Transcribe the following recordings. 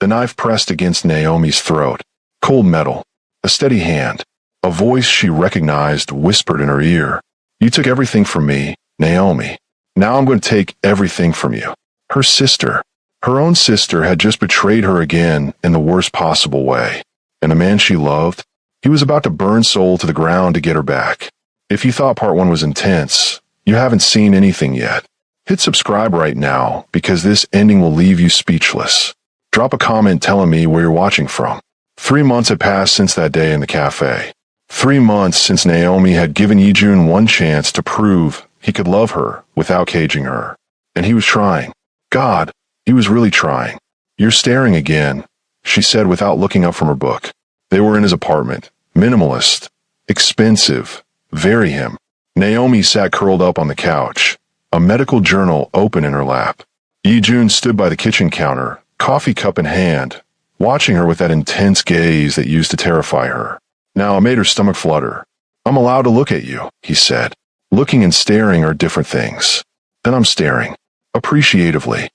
The knife pressed against Naomi's throat. Cold metal. A steady hand. A voice she recognized whispered in her ear. You took everything from me, Naomi. Now I'm going to take everything from you. Her sister. Her own sister had just betrayed her again in the worst possible way. And the man she loved, he was about to burn soul to the ground to get her back. If you thought part 1 was intense, you haven't seen anything yet. Hit subscribe right now because this ending will leave you speechless. Drop a comment telling me where you're watching from. 3 months had passed since that day in the cafe. 3 months since Naomi had given Yijun one chance to prove he could love her without caging her. And he was trying. God, he was really trying. You're staring again, she said without looking up from her book. They were in his apartment. Minimalist. Expensive. Very him. Naomi sat curled up on the couch, a medical journal open in her lap. Yijun stood by the kitchen counter, coffee cup in hand, watching her with that intense gaze that used to terrify her. Now it made her stomach flutter. I'm allowed to look at you, he said. Looking and staring are different things. Then I'm staring. Appreciatively.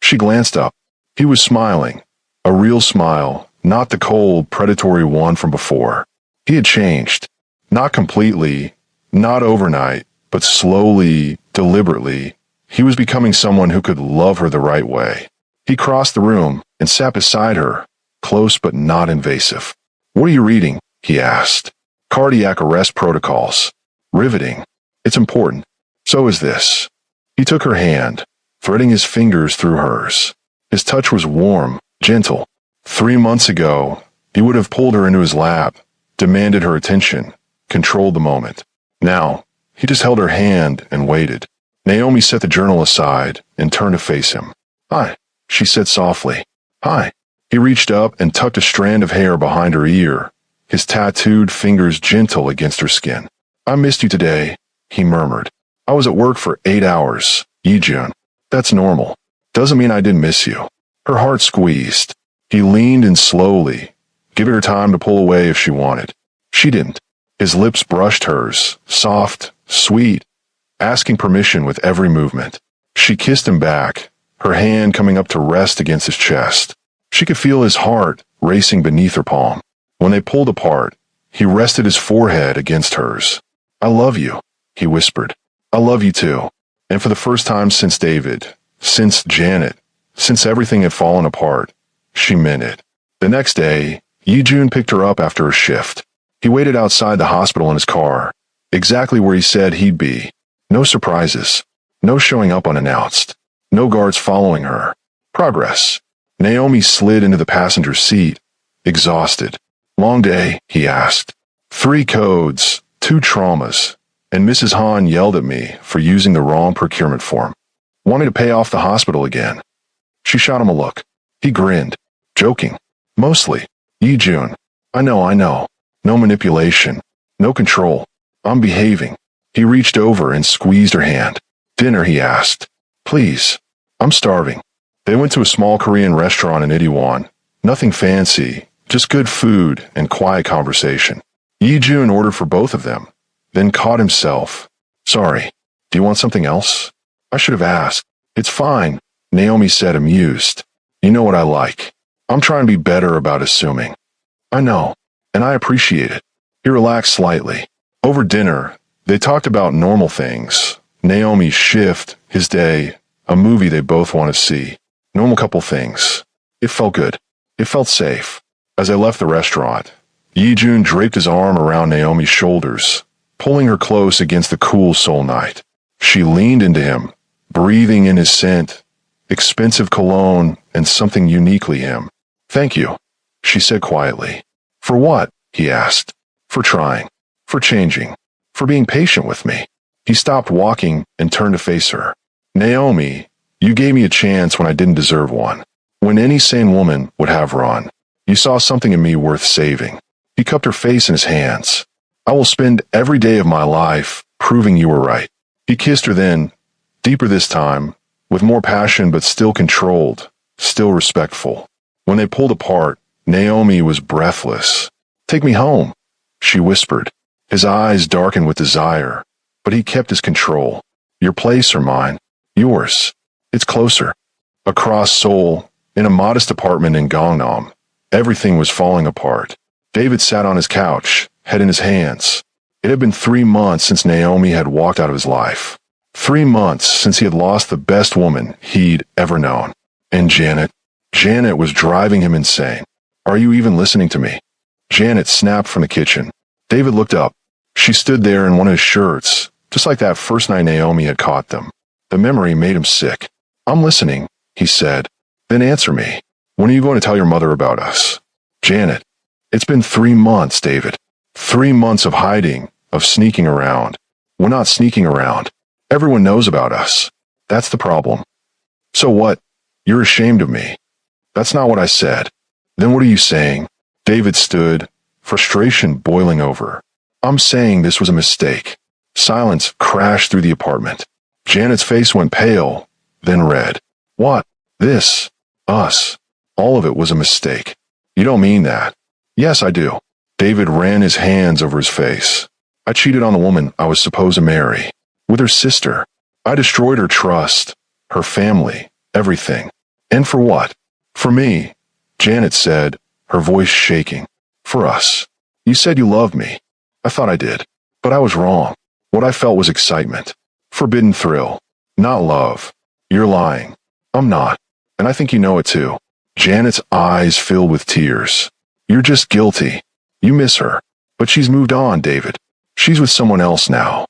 She glanced up. He was smiling. A real smile, not the cold, predatory one from before. He had changed. Not completely, not overnight, but slowly, deliberately, he was becoming someone who could love her the right way. He crossed the room and sat beside her, close but not invasive. What are you reading? He asked. Cardiac arrest protocols. Riveting. It's important. So is this. He took her hand, threading his fingers through hers. His touch was warm, gentle. 3 months ago, he would have pulled her into his lap, demanded her attention, controlled the moment. Now, he just held her hand and waited. Naomi set the journal aside and turned to face him. Hi, she said softly. Hi. He reached up and tucked a strand of hair behind her ear, his tattooed fingers gentle against her skin. I missed you today, he murmured. I was at work for 8 hours, Yijun. That's normal. Doesn't mean I didn't miss you. Her heart squeezed. He leaned in slowly, giving her time to pull away if she wanted. She didn't. His lips brushed hers, soft, sweet, asking permission with every movement. She kissed him back, her hand coming up to rest against his chest. She could feel his heart racing beneath her palm. When they pulled apart, he rested his forehead against hers. I love you, he whispered. I love you too. And for the first time since David, since Janet, since everything had fallen apart, she meant it. The next day, Yijun picked her up after her shift. He waited outside the hospital in his car, exactly where he said he'd be. No surprises. No showing up unannounced. No guards following her. Progress. Naomi slid into the passenger seat, exhausted. Long day, he asked. 3 codes, 2 traumas, and Mrs. Han yelled at me for using the wrong procurement form. Wanting to pay off the hospital again. She shot him a look. He grinned, joking. Mostly. Yijun. I know. No manipulation. No control. I'm behaving. He reached over and squeezed her hand. Dinner, he asked. Please. I'm starving. They went to a small Korean restaurant in Itaewon. Nothing fancy, just good food and quiet conversation. Yijun ordered for both of them, then caught himself. Sorry, do you want something else? I should have asked. It's fine, Naomi said, amused. You know what I like. I'm trying to be better about assuming. I know, and I appreciate it. He relaxed slightly. Over dinner, they talked about normal things. Naomi's shift, his day, a movie they both want to see. Normal couple things. It felt good. It felt safe. As they left the restaurant, Yijun draped his arm around Naomi's shoulders, pulling her close against the cool Seoul night. She leaned into him, breathing in his scent, expensive cologne and something uniquely him. Thank you, she said quietly. For what? He asked. For trying. For changing. For being patient with me. He stopped walking and turned to face her. Naomi, you gave me a chance when I didn't deserve one. When any sane woman would have run. You saw something in me worth saving. He cupped her face in his hands. I will spend every day of my life proving you were right. He kissed her then, deeper this time, with more passion but still controlled, still respectful. When they pulled apart, Naomi was breathless. Take me home, she whispered. His eyes darkened with desire, but he kept his control. Your place or mine? Yours. It's closer. Across Seoul, In a modest apartment in Gangnam, everything was falling apart. David sat on his couch, head in his hands. It had been 3 months since Naomi had walked out of his life. 3 months since he had lost the best woman he'd ever known. And Janet was driving him insane. Are you even listening to me? Janet snapped from the kitchen. David looked up. She stood there in one of his shirts, just like that first night Naomi had caught them. The memory made him sick. I'm listening, he said. Then answer me. When are you going to tell your mother about us? Janet. It's been 3 months, David. 3 months of hiding, of sneaking around. We're not sneaking around. Everyone knows about us. That's the problem. So what? You're ashamed of me. That's not what I said. Then what are you saying? David stood, frustration boiling over. I'm saying this was a mistake. Silence crashed through the apartment. Janet's face went pale, then red. What? This? Us? All of it was a mistake. You don't mean that. Yes, I do. David ran his hands over his face. I cheated on the woman I was supposed to marry. With her sister. I destroyed her trust, her family, everything. And for what? For me, Janet said, her voice shaking. For us. You said you loved me. I thought I did. But I was wrong. What I felt was excitement. Forbidden thrill. Not love. You're lying. I'm not. And I think you know it too. Janet's eyes filled with tears. You're just guilty. You miss her. But she's moved on, David. She's with someone else now.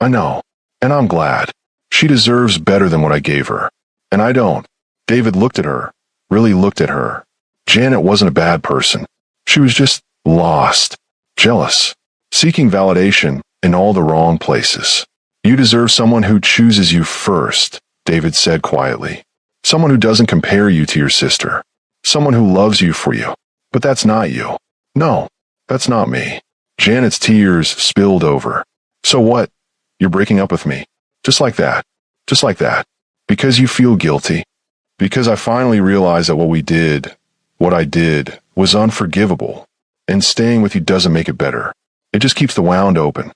I know. And I'm glad. She deserves better than what I gave her. And I don't. David looked at her. Really looked at her. Janet wasn't a bad person. She was just lost. Jealous. Seeking validation in all the wrong places. You deserve someone who chooses you first, David said quietly. Someone who doesn't compare you to your sister. Someone who loves you for you. But that's not you. No, that's not me. Janet's tears spilled over. So what? You're breaking up with me. Just like that. Just like that. Because you feel guilty. Because I finally realized that what I did, was unforgivable. And staying with you doesn't make it better. It just keeps the wound open.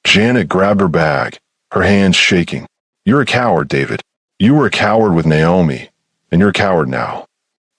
Janet grabbed her bag, her hands shaking. You're a coward, David. You were a coward with Naomi, and you're a coward now.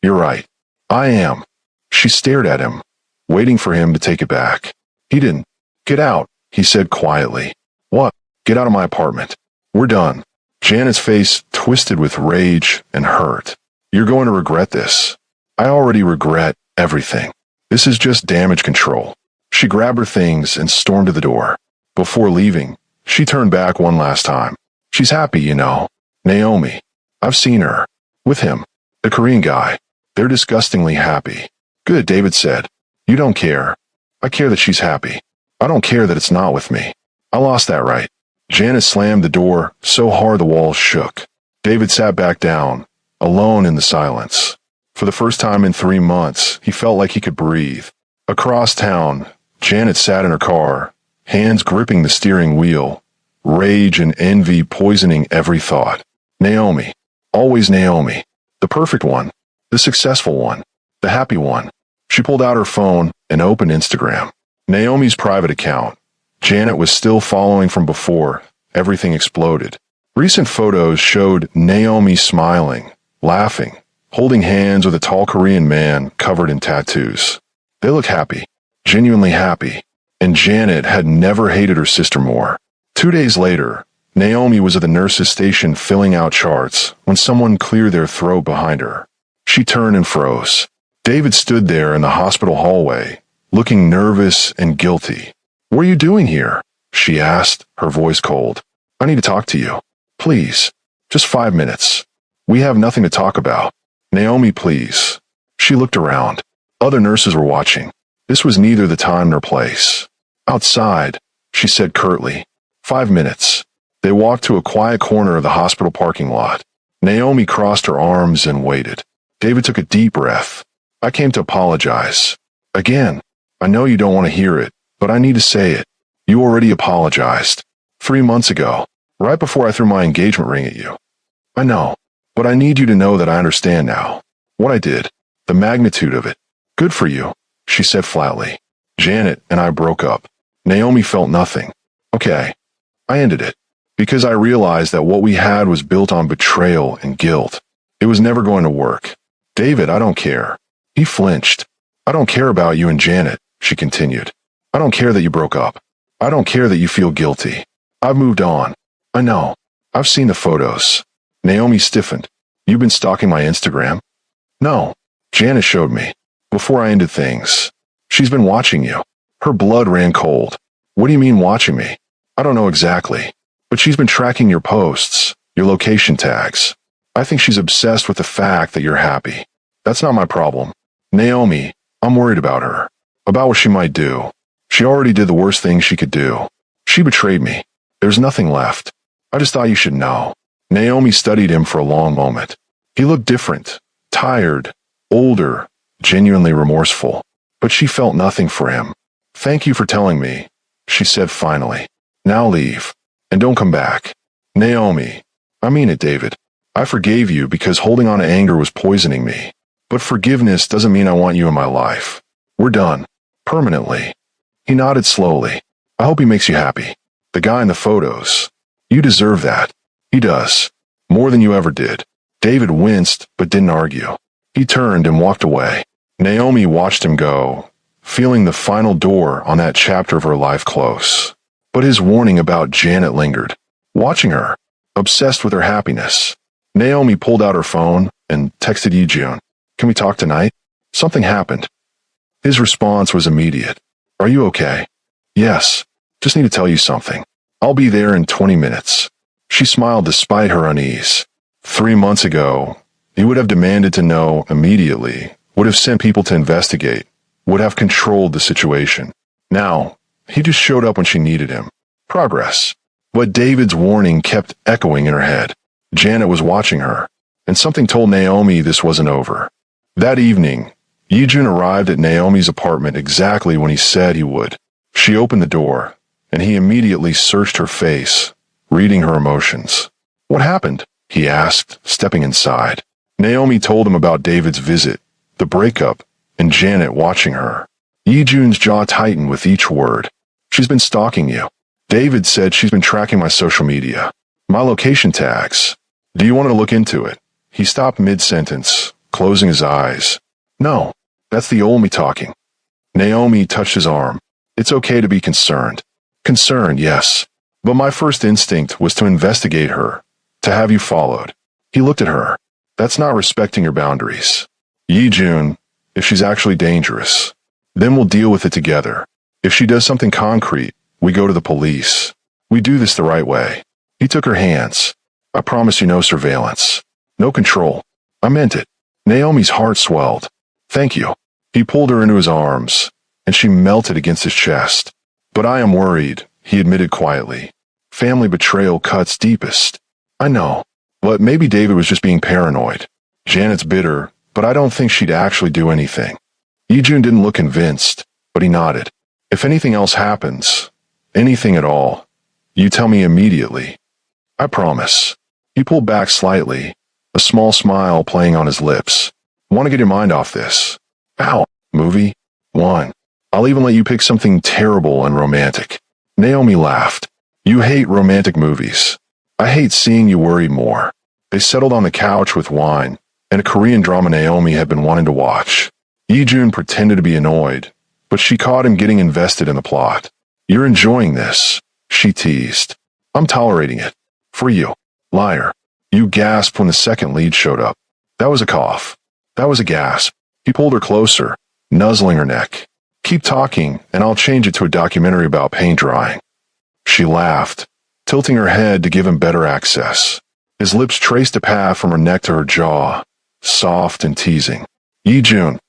You're right. I am. She stared at him, waiting for him to take it back. He didn't. Get out, he said quietly. What? Get out of my apartment. We're done. Janet's face twisted with rage and hurt. You're going to regret this. I already regret everything. This is just damage control. She grabbed her things and stormed to the door. Before leaving, she turned back one last time. She's happy, you know. Naomi. I've seen her. With him. The Korean guy. They're disgustingly happy. Good, David said. You don't care. I care that she's happy. I don't care that it's not with me. I lost that right. Janet slammed the door so hard the walls shook. David sat back down, alone in the silence. For the first time in 3 months, he felt like he could breathe. Across town, Janet sat in her car, hands gripping the steering wheel, rage and envy poisoning every thought. Naomi. Always Naomi. The perfect one. The successful one. The happy one. She pulled out her phone and opened Instagram. Naomi's private account. Janet was still following from before. Everything exploded. Recent photos showed Naomi smiling, laughing, holding hands with a tall Korean man covered in tattoos. They look happy. Genuinely happy. And Janet had never hated her sister more. 2 days later, Naomi was at the nurse's station filling out charts when someone cleared their throat behind her. She turned and froze. David stood there in the hospital hallway, looking nervous and guilty. What are you doing here? She asked, her voice cold. I need to talk to you. Please. Just 5 minutes. We have nothing to talk about. Naomi, please. She looked around. Other nurses were watching. This was neither the time nor place. Outside, she said curtly. 5 minutes. They walked to a quiet corner of the hospital parking lot. Naomi crossed her arms and waited. David took a deep breath. I came to apologize. Again. I know you don't want to hear it, but I need to say it. You already apologized. 3 months ago, right before I threw my engagement ring at you. I know, but I need you to know that I understand now. What I did, the magnitude of it. Good for you, she said flatly. Janet and I broke up. Naomi felt nothing. Okay. I ended it. Because I realized that what we had was built on betrayal and guilt. It was never going to work. David, I don't care. He flinched. I don't care about you and Janet, she continued. I don't care that you broke up. I don't care that you feel guilty. I've moved on. I know. I've seen the photos. Naomi stiffened. You've been stalking my Instagram? No. Janet showed me. Before I ended things. She's been watching you. Her blood ran cold. What do you mean watching me? I don't know exactly. But she's been tracking your posts, your location tags. I think she's obsessed with the fact that you're happy. That's not my problem. Naomi, I'm worried about her. About what she might do. She already did the worst thing she could do. She betrayed me. There's nothing left. I just thought you should know. Naomi studied him for a long moment. He looked different, tired, older, genuinely remorseful. But she felt nothing for him. Thank you for telling me, she said finally. Now leave. And don't come back. Naomi. I mean it, David. I forgave you because holding on to anger was poisoning me. But forgiveness doesn't mean I want you in my life. We're done. Permanently. He nodded slowly. I hope he makes you happy. The guy in the photos. You deserve that. He does. More than you ever did. David winced, but didn't argue. He turned and walked away. Naomi watched him go, feeling the final door on that chapter of her life close. But his warning about Janet lingered. Watching her, obsessed with her happiness. Naomi pulled out her phone and texted Yijun. Can we talk tonight? Something happened. His response was immediate. Are you okay? Yes. Just need to tell you something. I'll be there in 20 minutes. She smiled despite her unease. 3 months ago, he would have demanded to know immediately, would have sent people to investigate, would have controlled the situation. Now, he just showed up when she needed him. Progress. But David's warning kept echoing in her head. Janet was watching her, and something told Naomi this wasn't over. That evening, Yijun arrived at Naomi's apartment exactly when he said he would. She opened the door, and he immediately searched her face, reading her emotions. What happened? He asked, stepping inside. Naomi told him about David's visit, the breakup, and Janet watching her. Yijun's jaw tightened with each word. She's been stalking you. David said she's been tracking my social media. My location tags. Do you want to look into it? He stopped mid-sentence, closing his eyes. No, that's the old me talking. Naomi touched his arm. It's okay to be concerned. Concerned, yes. But my first instinct was to investigate her, to have you followed. He looked at her. That's not respecting your boundaries. Yijun, if she's actually dangerous, then we'll deal with it together. If she does something concrete, we go to the police. We do this the right way. He took her hands. I promise you no surveillance. No control. I meant it. Naomi's heart swelled. Thank you. He pulled her into his arms, and she melted against his chest. But I am worried, he admitted quietly. Family betrayal cuts deepest. I know. But maybe David was just being paranoid. Janet's bitter, but I don't think she'd actually do anything. Yijun didn't look convinced, but he nodded. If anything else happens, anything at all, you tell me immediately. I promise. He pulled back slightly, a small smile playing on his lips. Want to get your mind off this? Ow. Movie? One. I'll even let you pick something terrible and romantic. Naomi laughed. You hate romantic movies. I hate seeing you worried more. They settled on the couch with wine, and a Korean drama Naomi had been wanting to watch. Yijun pretended to be annoyed, but she caught him getting invested in the plot. You're enjoying this, she teased. I'm tolerating it. For you. Liar. You gasped when the second lead showed up. That was a cough. That was a gasp. He pulled her closer, nuzzling her neck. Keep talking, and I'll change it to a documentary about paint drying. She laughed, tilting her head to give him better access. His lips traced a path from her neck to her jaw, soft and teasing. Yijun.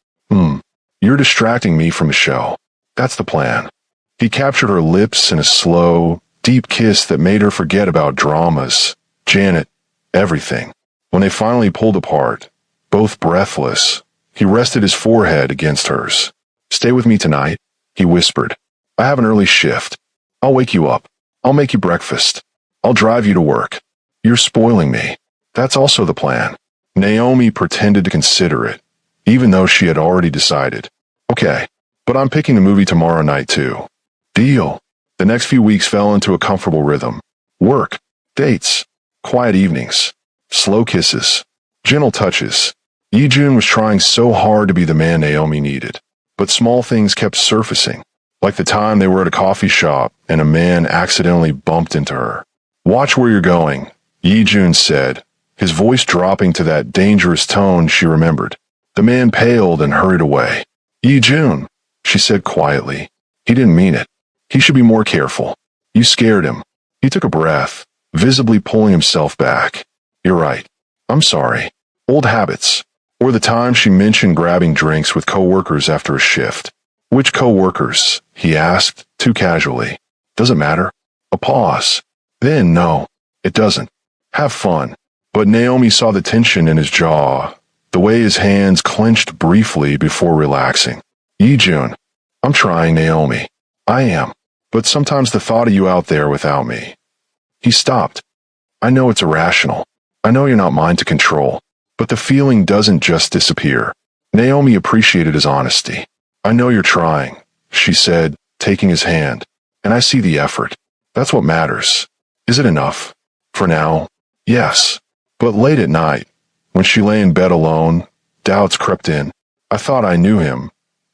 You're distracting me from the show. That's the plan. He captured her lips in a slow, deep kiss that made her forget about dramas, Janet, everything. When they finally pulled apart, both breathless, he rested his forehead against hers. Stay with me tonight, he whispered. I have an early shift. I'll wake you up. I'll make you breakfast. I'll drive you to work. You're spoiling me. That's also the plan. Naomi pretended to consider it, even though she had already decided. Okay, but I'm picking the movie tomorrow night too. Deal. The next few weeks fell into a comfortable rhythm. Work, dates, quiet evenings, slow kisses, gentle touches. Yi-jun was trying so hard to be the man Naomi needed, but small things kept surfacing, like the time they were at a coffee shop and a man accidentally bumped into her. "Watch where you're going," Yi-jun said, his voice dropping to that dangerous tone she remembered. The man paled and hurried away. "Yi-jun," she said quietly. "He didn't mean it. He should be more careful. You scared him." He took a breath, visibly pulling himself back. "You're right. I'm sorry. Old habits." Or the time she mentioned grabbing drinks with coworkers after a shift. "Which coworkers?" he asked, too casually. "Does it matter?" A pause. Then, "No, it doesn't. Have fun." But Naomi saw the tension in his jaw, the way his hands clenched briefly before relaxing. "Yi-jun, I'm trying, Naomi. I am. But sometimes the thought of you out there without me." He stopped. "I know it's irrational. I know you're not mine to control. But the feeling doesn't just disappear." Naomi appreciated his honesty. "I know you're trying," she said, taking his hand. "And I see the effort. That's what matters. Is it enough? For now, yes." But late at night, when she lay in bed alone, doubts crept in. "I thought I knew him.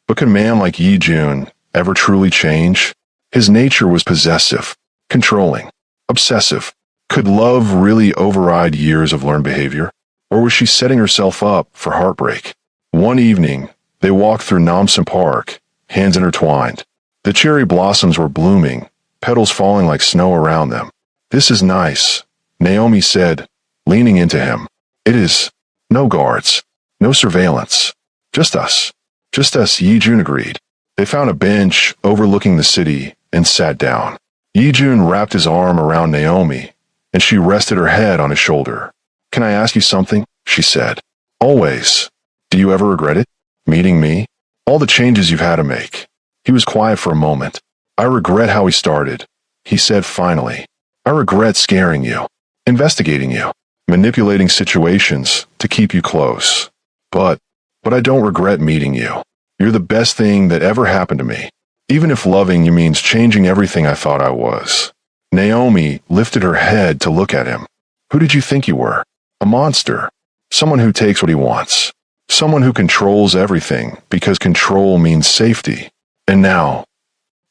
But could a man like Yi-jun ever truly change?" His nature was possessive, controlling, obsessive. Could love really override years of learned behavior? Or was she setting herself up for heartbreak? One evening, they walked through Namsan Park, hands intertwined. The cherry blossoms were blooming, petals falling like snow around them. "This is nice," Naomi said, leaning into him. "It is. No guards. No surveillance. Just us." "Just us," Yi-jun agreed. They found a bench overlooking the city and sat down. Yi-jun wrapped his arm around Naomi, and she rested her head on his shoulder. "Can I ask you something?" she said. "Always. Do you ever regret it? Meeting me? All the changes you've had to make." He was quiet for a moment. "I regret how we started," he said finally. "I regret scaring you, investigating you, manipulating situations to keep you close. But I don't regret meeting you. You're the best thing that ever happened to me, even if loving you means changing everything I thought I was." Naomi lifted her head to look at him. "Who did you think you were? A monster. Someone who takes what he wants. Someone who controls everything because control means safety. And now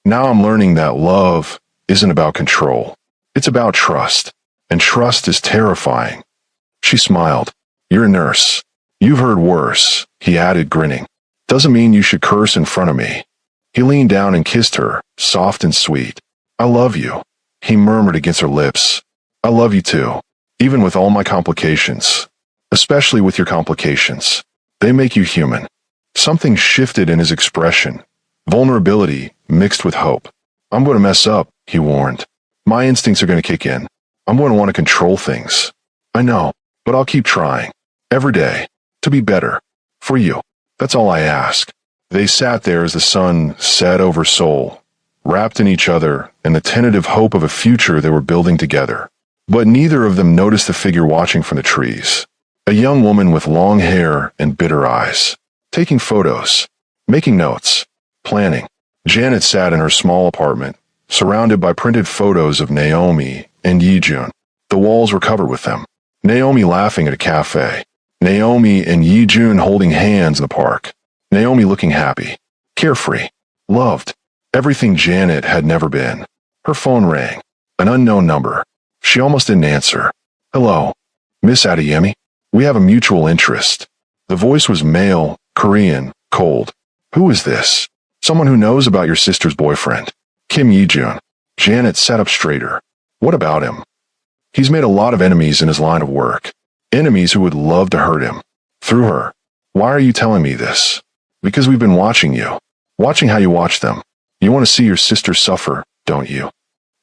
I'm learning that love isn't about control. It's about trust. And trust is terrifying." She smiled. "You're a nurse. You've heard worse," he added, grinning. "Doesn't mean you should curse in front of me." He leaned down and kissed her, soft and sweet. "I love you," he murmured against her lips. "I love you too, even with all my complications. Especially with your complications. They make you human." Something shifted in his expression. Vulnerability mixed with hope. "I'm going to mess up," he warned. "My instincts are going to kick in. I'm going to want to control things. I know, but I'll keep trying. Every day. To be better. For you. That's all I ask." They sat there as the sun set over Seoul, wrapped in each other and the tentative hope of a future they were building together. But neither of them noticed the figure watching from the trees. A young woman with long hair and bitter eyes. Taking photos. Making notes. Planning. Janet sat in her small apartment, surrounded by printed photos of Naomi and Yi-jun. The walls were covered with them. Naomi laughing at a cafe. Naomi and Yi-jun holding hands in the park. Naomi looking happy. Carefree. Loved. Everything Janet had never been. Her phone rang. An unknown number. She almost didn't answer. "Hello. Miss Adeyemi? We have a mutual interest." The voice was male, Korean, cold. "Who is this?" "Someone who knows about your sister's boyfriend. Kim Yi-jun." Janet sat up straighter. "What about him?" "He's made a lot of enemies in his line of work. Enemies who would love to hurt him. Through her." "Why are you telling me this?" "Because we've been watching you. Watching how you watch them. You want to see your sister suffer, don't you?"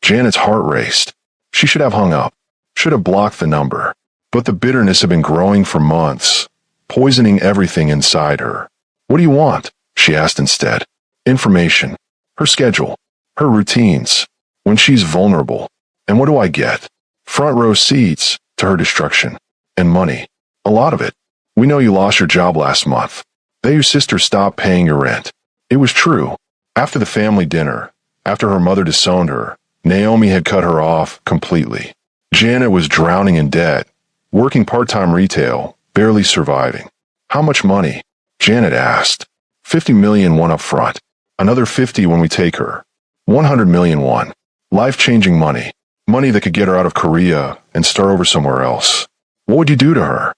Janet's heart raced. She should have hung up. Should have blocked the number. But the bitterness had been growing for months, poisoning everything inside her. "What do you want?" she asked instead. "Information. Her schedule. Her routines. When she's vulnerable. And what do I get? Front row seats to her destruction. And money. A lot of it. We know you lost your job last month. That your sister stopped paying your rent." It was true. After the family dinner, after her mother disowned her, Naomi had cut her off completely. Janet was drowning in debt, working part-time retail, barely surviving. How much money? Janet asked. 50 million won up front. Another 50 when we take her. 100 million won. Life-changing money. Money that could get her out of Korea and start over somewhere else. What would you do to her?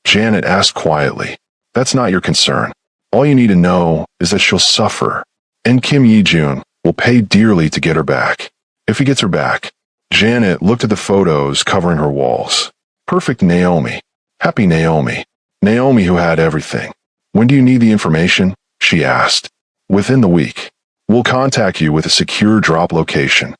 Janet asked quietly. That's not your concern. All you need to know is that she'll suffer, and Kim Yi-jun will pay dearly to get her back. If he gets her back. Janet looked at the photos covering her walls. Perfect Naomi. Happy Naomi. Naomi who had everything. When do you need the information? She asked. Within the week. We'll contact you with a secure drop location.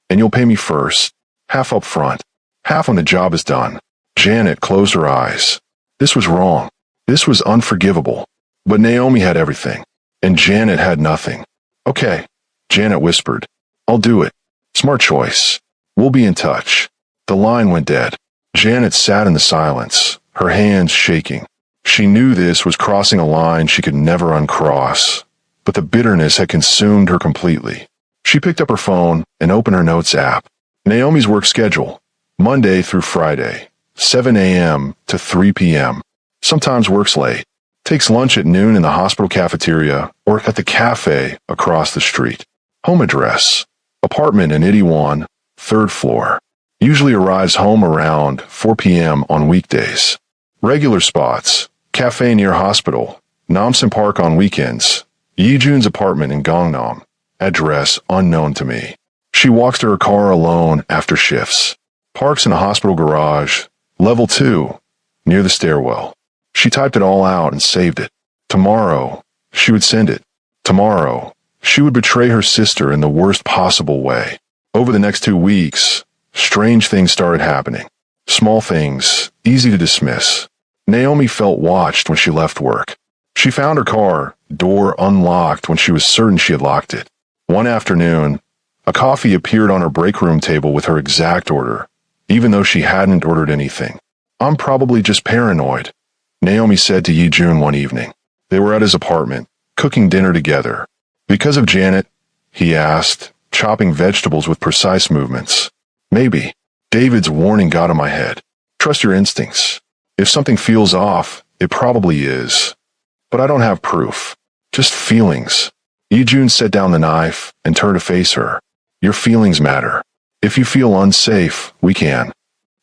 And you'll pay me first. Half up front. Half when the job is done. Janet closed her eyes. This was wrong. This was unforgivable. But Naomi had everything. And Janet had nothing. Okay. Janet whispered. I'll do it. Smart choice. We'll be in touch. The line went dead. Janet sat in the silence, her hands shaking. She knew this was crossing a line she could never uncross, but the bitterness had consumed her completely. She picked up her phone and opened her notes app. Naomi's work schedule, Monday through Friday, 7 a.m. to 3 p.m. Sometimes works late. Takes lunch at noon in the hospital cafeteria or at the cafe across the street. Home address, apartment in 81, 3rd floor. Usually arrives home around 4 p.m. on weekdays. Regular spots, cafe near hospital, Namsan Park on weekends, Yi-jun's apartment in Gangnam, address unknown to me. She walks to her car alone after shifts. Parks in a hospital garage, level 2, near the stairwell. She typed it all out and saved it. Tomorrow, she would send it. Tomorrow, she would betray her sister in the worst possible way. Over the next 2 weeks, strange things started happening. Small things, easy to dismiss. Naomi felt watched when she left work. She found her car, door unlocked when she was certain she had locked it. One afternoon, a coffee appeared on her break room table with her exact order, even though she hadn't ordered anything. I'm probably just paranoid, Naomi said to Yi-jun one evening. They were at his apartment, cooking dinner together. Because of Janet? He asked, chopping vegetables with precise movements. Maybe. David's warning got in my head. Trust your instincts. If something feels off, it probably is. But I don't have proof. Just feelings. Yi-jun set down the knife and turned to face her. Your feelings matter. If you feel unsafe, we can.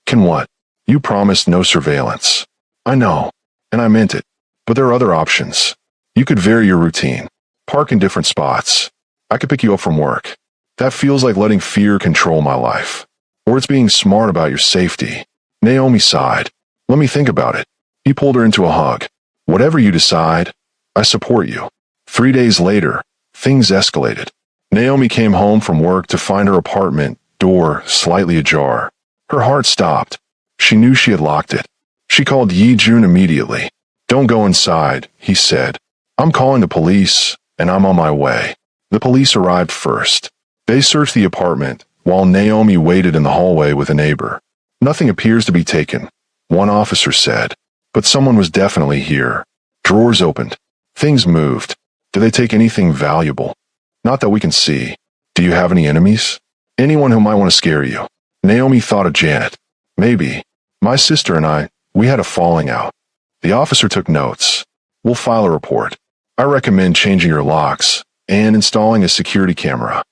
Can what? You promised no surveillance. I know. And I meant it. But there are other options. You could vary your routine. Park in different spots. I could pick you up from work. That feels like letting fear control my life. Or it's being smart about your safety. Naomi sighed. Let me think about it. He pulled her into a hug. Whatever you decide, I support you. 3 days later, things escalated. Naomi came home from work to find her apartment door slightly ajar. Her heart stopped. She knew she had locked it. She called Yi-jun immediately. Don't go inside, he said. I'm calling the police, and I'm on my way. The police arrived first. They searched the apartment, while Naomi waited in the hallway with a neighbor. Nothing appears to be taken, one officer said. But someone was definitely here. Drawers opened. Things moved. Did they take anything valuable? Not that we can see. Do you have any enemies? Anyone who might want to scare you? Naomi thought of Janet. Maybe. My sister and I, we had a falling out. The officer took notes. We'll file a report. I recommend changing your locks and installing a security camera.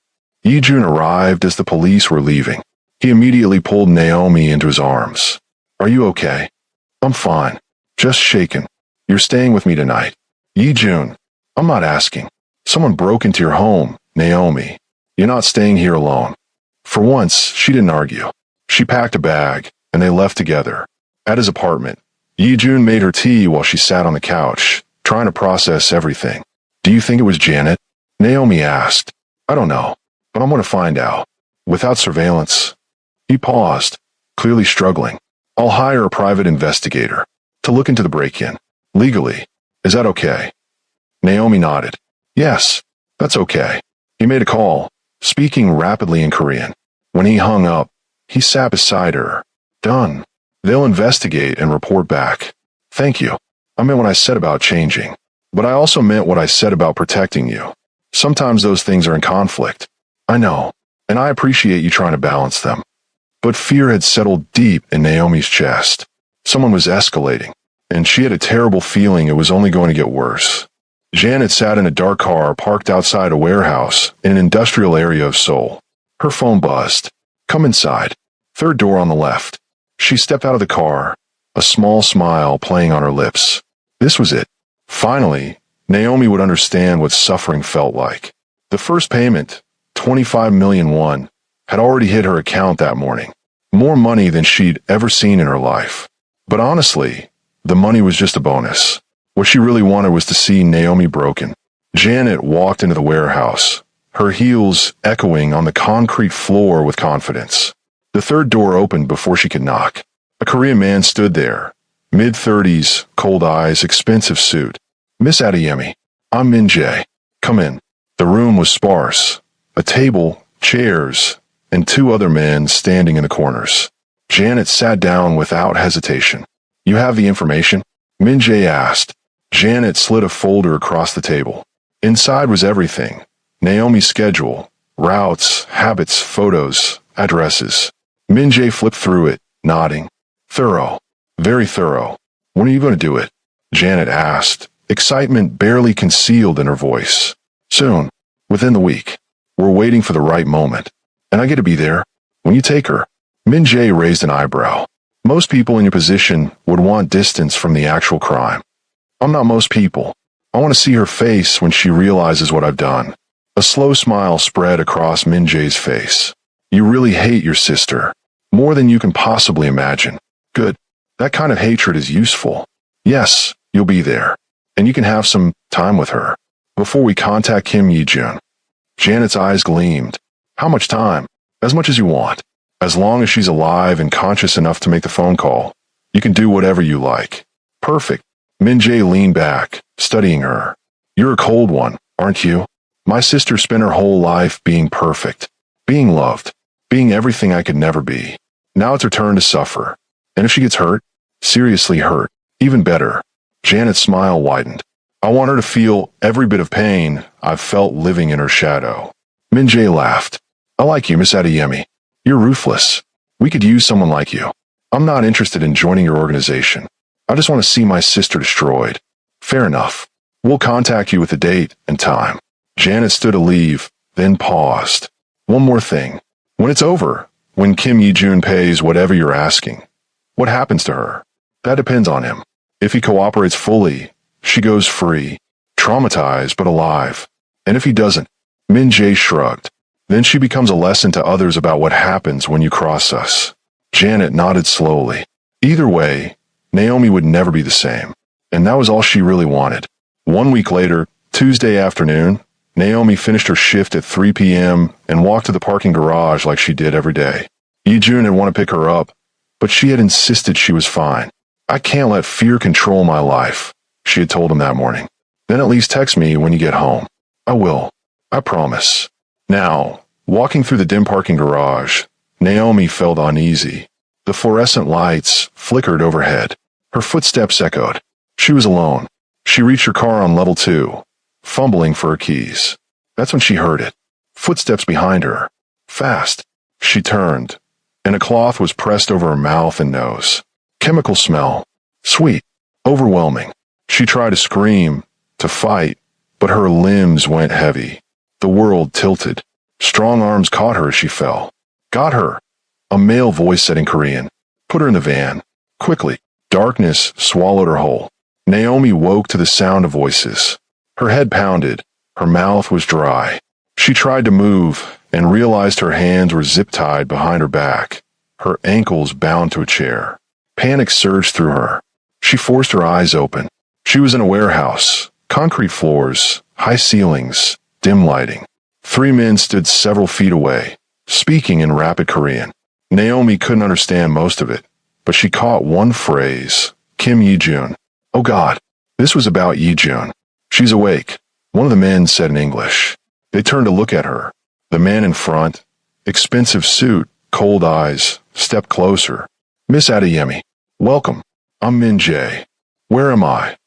Yi-jun arrived as the police were leaving. He immediately pulled Naomi into his arms. Are you okay? I'm fine. Just shaken. You're staying with me tonight. Yi-jun, I'm not asking. Someone broke into your home, Naomi. You're not staying here alone. For once, she didn't argue. She packed a bag, and they left together. At his apartment, Yi-jun made her tea while she sat on the couch, trying to process everything. Do you think it was Janet? Naomi asked. I don't know, but I'm going to find out. Without surveillance. He paused, clearly struggling. I'll hire a private investigator to look into the break-in. Legally. Is that okay? Naomi nodded. Yes, that's okay. He made a call, speaking rapidly in Korean. When he hung up, he sat beside her. Done. They'll investigate and report back. Thank you. I meant what I said about changing. But I also meant what I said about protecting you. Sometimes those things are in conflict. I know, and I appreciate you trying to balance them. But fear had settled deep in Naomi's chest. Someone was escalating. and she had a terrible feeling it was only going to get worse. Janet sat in a dark car parked outside a warehouse in an industrial area of Seoul. Her phone buzzed. "Come inside. Third door on the left." She stepped out of the car, a small smile playing on her lips. This was it. Finally, Naomi would understand what suffering felt like. The first payment, 25 million won, had already hit her account that morning. More money than she'd ever seen in her life. But honestly, the money was just a bonus. What she really wanted was to see Naomi broken. Janet walked into the warehouse, her heels echoing on the concrete floor with confidence. The third door opened before she could knock. A Korean man stood there, mid-30s, cold eyes, expensive suit. "Miss Adeyemi, I'm Min Jae. Come in." The room was sparse. A table, chairs, and two other men standing in the corners. Janet sat down without hesitation. "You have the information?" Min Jae asked. Janet slid a folder across the table. Inside was everything. Naomi's schedule, routes, habits, photos, addresses. Min Jae flipped through it, nodding. "Thorough. Very thorough. When are you going to do it?" Janet asked, excitement barely concealed in her voice. "Soon. Within the week. We're waiting for the right moment. And I get to be there. When you take her." Min Jae raised an eyebrow. "Most people in your position would want distance from the actual crime. I'm not most people. I want to see her face when she realizes what I've done." A slow smile spread across Min Jae's face. "You really hate your sister. More than you can possibly imagine." "Good. That kind of hatred is useful." "Yes, you'll be there. And you can have some time with her. Before we contact Kim Yi-jun." Janet's eyes gleamed. "How much time?" "As much as you want. As long as she's alive and conscious enough to make the phone call. You can do whatever you like." "Perfect." Min Jae leaned back, studying her. "You're a cold one, aren't you? My sister spent her whole life being perfect, being loved, being everything I could never be. Now it's her turn to suffer. And if she gets hurt, seriously hurt, even better." Janet's smile widened. "I want her to feel every bit of pain I've felt living in her shadow." Min Jae laughed. "I like you, Miss Adeyemi. You're ruthless. We could use someone like you. I'm not interested in joining your organization. I just want to see my sister destroyed." "Fair enough. We'll contact you with a date and time." Janet stood to leave, then paused. "One more thing. When it's over, when Kim Yi-jun pays whatever you're asking, what happens to her? That depends on him. If he cooperates fully, she goes free, traumatized but alive. And if he doesn't," Min Jae shrugged, "then she becomes a lesson to others about what happens when you cross us." Janet nodded slowly. Either way, Naomi would never be the same. And that was all she really wanted. 1 week later, Tuesday afternoon, Naomi finished her shift at 3 p.m. and walked to the parking garage like she did every day. Yi-jun had wanted to pick her up, but she had insisted she was fine. "I can't let fear control my life," she had told him that morning. "Then at least text me when you get home." "I will. I promise." Now, walking through the dim parking garage, Naomi felt uneasy. The fluorescent lights flickered overhead. Her footsteps echoed. She was alone. She reached her car on level 2, fumbling for her keys. That's when she heard it. Footsteps behind her. Fast. She turned, and a cloth was pressed over her mouth and nose. Chemical smell. Sweet. Overwhelming. She tried to scream, to fight, but her limbs went heavy. The world tilted. Strong arms caught her as she fell. "Got her," a male voice said in Korean. "Put her in the van. Quickly." Darkness swallowed her whole. Naomi woke to the sound of voices. Her head pounded. Her mouth was dry. She tried to move and realized her hands were zip-tied behind her back, her ankles bound to a chair. Panic surged through her. She forced her eyes open. She was in a warehouse. Concrete floors, high ceilings, dim lighting. 3 men stood several feet away, speaking in rapid Korean. Naomi couldn't understand most of it, but she caught one phrase, Kim Yi-jun. Oh God, this was about Yi-jun. "She's awake," one of the men said in English. They turned to look at her. The man in front, expensive suit, cold eyes, stepped closer. "Miss Adeyemi, welcome. I'm Min Jae. Where am I?"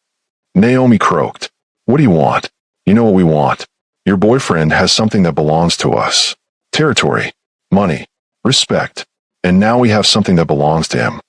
Naomi croaked. "What do you want?" "You know what we want. Your boyfriend has something that belongs to us. Territory, money, respect. And now we have something that belongs to him.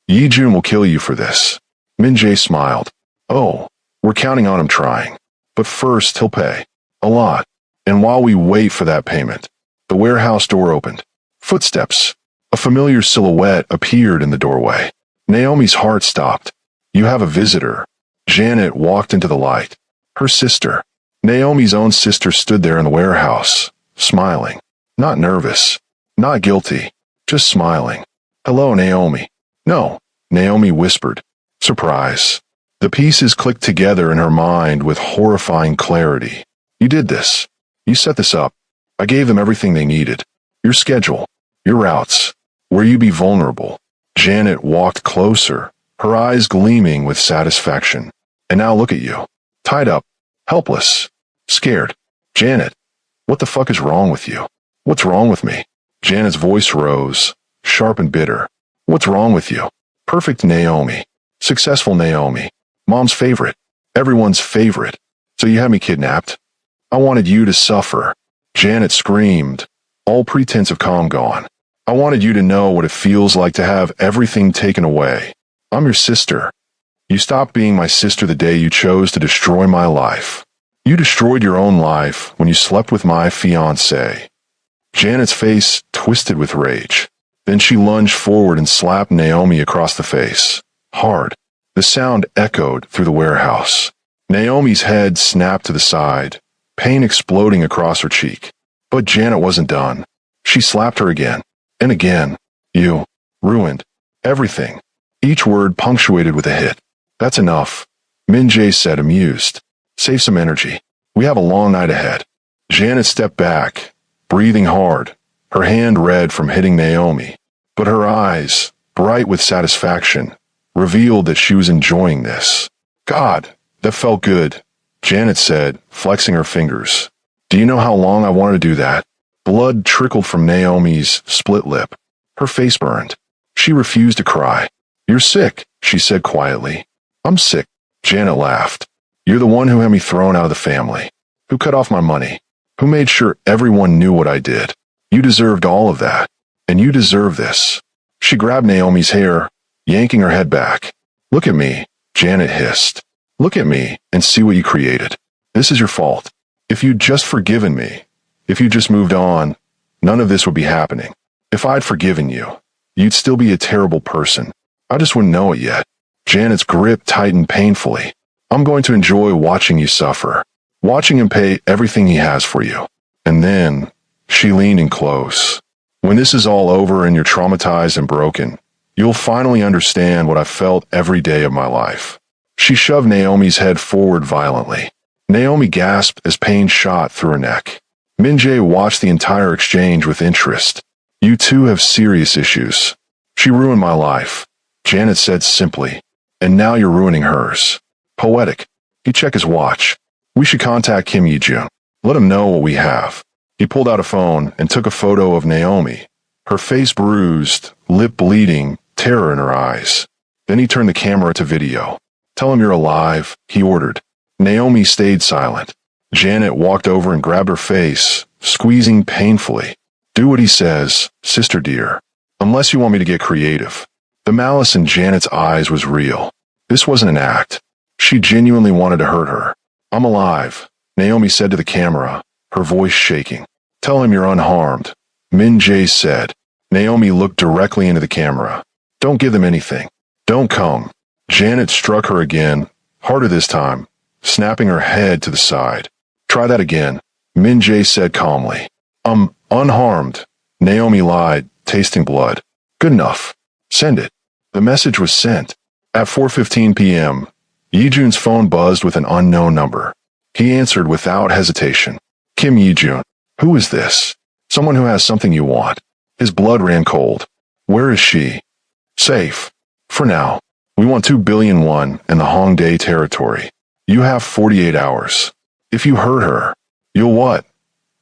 Yi-jun will kill you for this." Min-jae smiled. Oh, we're counting on him trying. But first, he'll pay. A lot. And while we wait for that payment, the warehouse door opened. Footsteps. A familiar silhouette appeared in the doorway. Naomi's heart stopped. You have a visitor. Janet walked into the light. Her sister. Naomi's own sister stood there in the warehouse, smiling. Not nervous. Not guilty. Just smiling. Hello, Naomi. No, Naomi whispered. Surprise. The pieces clicked together in her mind with horrifying clarity. You did this. You set this up. I gave them everything they needed. Your schedule. Your routes. Where you be vulnerable. Janet walked closer, her eyes gleaming with satisfaction. And now look at you. Tied up. Helpless. Scared. Janet. What the fuck is wrong with you? What's wrong with me? Janet's voice rose, sharp and bitter. What's wrong with you? Perfect Naomi. Successful Naomi. Mom's favorite. Everyone's favorite. So you had me kidnapped? I wanted you to suffer. Janet screamed, all pretense of calm gone. I wanted you to know what it feels like to have everything taken away. I'm your sister. You stopped being my sister the day you chose to destroy my life. You destroyed your own life when you slept with my fiancé. Janet's face twisted with rage. Then she lunged forward and slapped Naomi across the face. Hard. The sound echoed through the warehouse. Naomi's head snapped to the side, pain exploding across her cheek. But Janet wasn't done. She slapped her again. And again. You. Ruined. Everything. Each word punctuated with a hit. That's enough. Min-jae said, amused. Save some energy. We have a long night ahead. Janet stepped back, breathing hard, her hand red from hitting Naomi. But her eyes, bright with satisfaction, revealed that she was enjoying this. God, that felt good, Janet said, flexing her fingers. Do you know how long I wanted to do that? Blood trickled from Naomi's split lip. Her face burned. She refused to cry. You're sick, she said quietly. I'm sick. Janet laughed. You're the one who had me thrown out of the family, who cut off my money, who made sure everyone knew what I did. You deserved all of that, and you deserve this. She grabbed Naomi's hair, yanking her head back. Look at me, Janet hissed. Look at me and see what you created. This is your fault. If you'd just forgiven me, if you just moved on, none of this would be happening. If I'd forgiven you, you'd still be a terrible person. I just wouldn't know it yet. Janet's grip tightened painfully. I'm going to enjoy watching you suffer, watching him pay everything he has for you. And then, she leaned in close. When this is all over and you're traumatized and broken, you'll finally understand what I felt every day of my life. She shoved Naomi's head forward violently. Naomi gasped as pain shot through her neck. Min-jae watched the entire exchange with interest. You two have serious issues. She ruined my life, Janet said simply. And now you're ruining hers. Poetic. He checked his watch. We should contact Kim Yi-jun. Let him know what we have. He pulled out a phone and took a photo of Naomi, her face bruised, lip bleeding, terror in her eyes. Then he turned the camera to video. Tell him you're alive, he ordered. Naomi stayed silent. Janet walked over and grabbed her face, squeezing painfully. Do what he says, sister dear. Unless you want me to get creative. The malice in Janet's eyes was real. This wasn't an act. She genuinely wanted to hurt her. I'm alive, Naomi said to the camera, her voice shaking. Tell him you're unharmed, Min-jae said. Naomi looked directly into the camera. Don't give them anything. Don't come. Janet struck her again, harder this time, snapping her head to the side. Try that again, Min-jae said calmly. Unharmed, Naomi lied, tasting blood. Good enough. Send it. The message was sent. At 4:15 p.m., Yi-jun's phone buzzed with an unknown number. He answered without hesitation. Kim Yi-jun. Who is this? Someone who has something you want. His blood ran cold. Where is she? Safe. For now. We want 2 billion won in the Hongdae territory. You have 48 hours. If you hurt her, you'll what?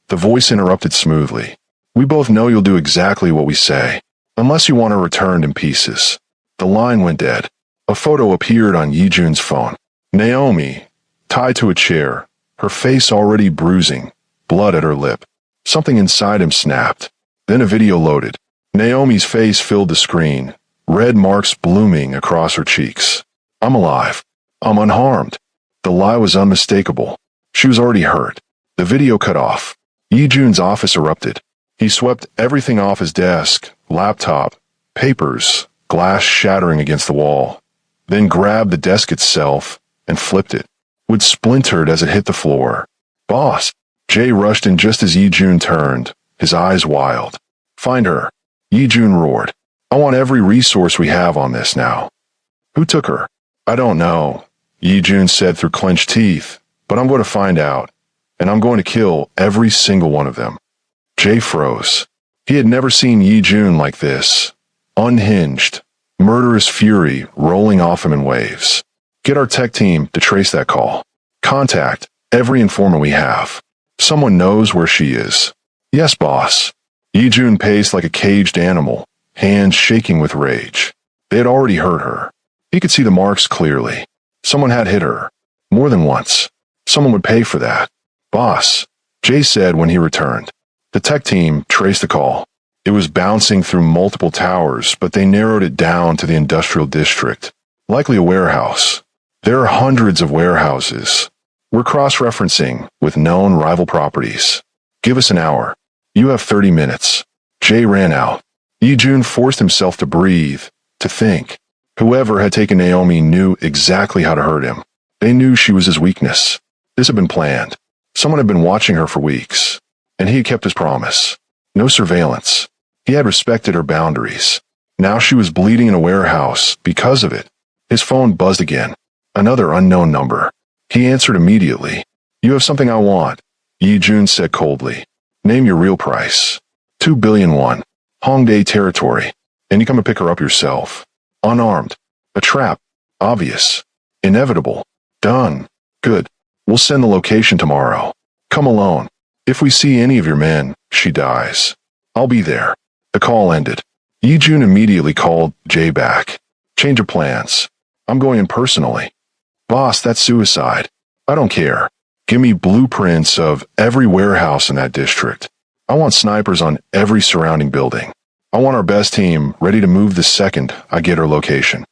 The voice interrupted smoothly. We both know you'll do exactly what we say. Unless you want her returned in pieces. The line went dead. A photo appeared on Yi-jun's phone. Naomi, tied to a chair, her face already bruising, blood at her lip. Something inside him snapped. Then a video loaded. Naomi's face filled the screen, red marks blooming across her cheeks. I'm alive. I'm unharmed. The lie was unmistakable. She was already hurt. The video cut off. Yi-jun's office erupted. He swept everything off his desk, laptop, papers, glass shattering against the wall, then grabbed the desk itself and flipped it. Wood splintered as it hit the floor. Boss! Jay rushed in just as Yi-jun turned, his eyes wild. Find her. Yi-jun roared. I want every resource we have on this now. Who took her? I don't know, Yi-jun said through clenched teeth, but I'm going to find out, and I'm going to kill every single one of them. Jay froze. He had never seen Yi-jun like this. Unhinged, murderous fury rolling off him in waves. Get our tech team to trace that call. Contact every informant we have. Someone knows where she is. Yes, boss. Yi-jun paced like a caged animal, hands shaking with rage. They had already hurt her. He could see the marks clearly. Someone had hit her. More than once. Someone would pay for that. Boss, Jay said when he returned. The tech team traced the call. It was bouncing through multiple towers, but they narrowed it down to the industrial district. Likely a warehouse. There are hundreds of warehouses. We're cross-referencing with known rival properties. Give us an hour. You have 30 minutes. Jay ran out. Yi-jun forced himself to breathe, to think. Whoever had taken Naomi knew exactly how to hurt him. They knew she was his weakness. This had been planned. Someone had been watching her for weeks, and he had kept his promise. No surveillance. He had respected her boundaries. Now she was bleeding in a warehouse because of it. His phone buzzed again. Another unknown number. He answered immediately. You have something I want, Yi-jun said coldly. Name your real price. 2 billion won. Hongdae territory. And you come and pick her up yourself. Unarmed. A trap. Obvious. Inevitable. Done. Good. We'll send the location tomorrow. Come alone. If we see any of your men, she dies. I'll be there. The call ended. Yi-jun immediately called Jay back. Change of plans. I'm going in personally. Boss, that's suicide. I don't care. Give me blueprints of every warehouse in that district. I want snipers on every surrounding building. I want our best team ready to move the second I get her location.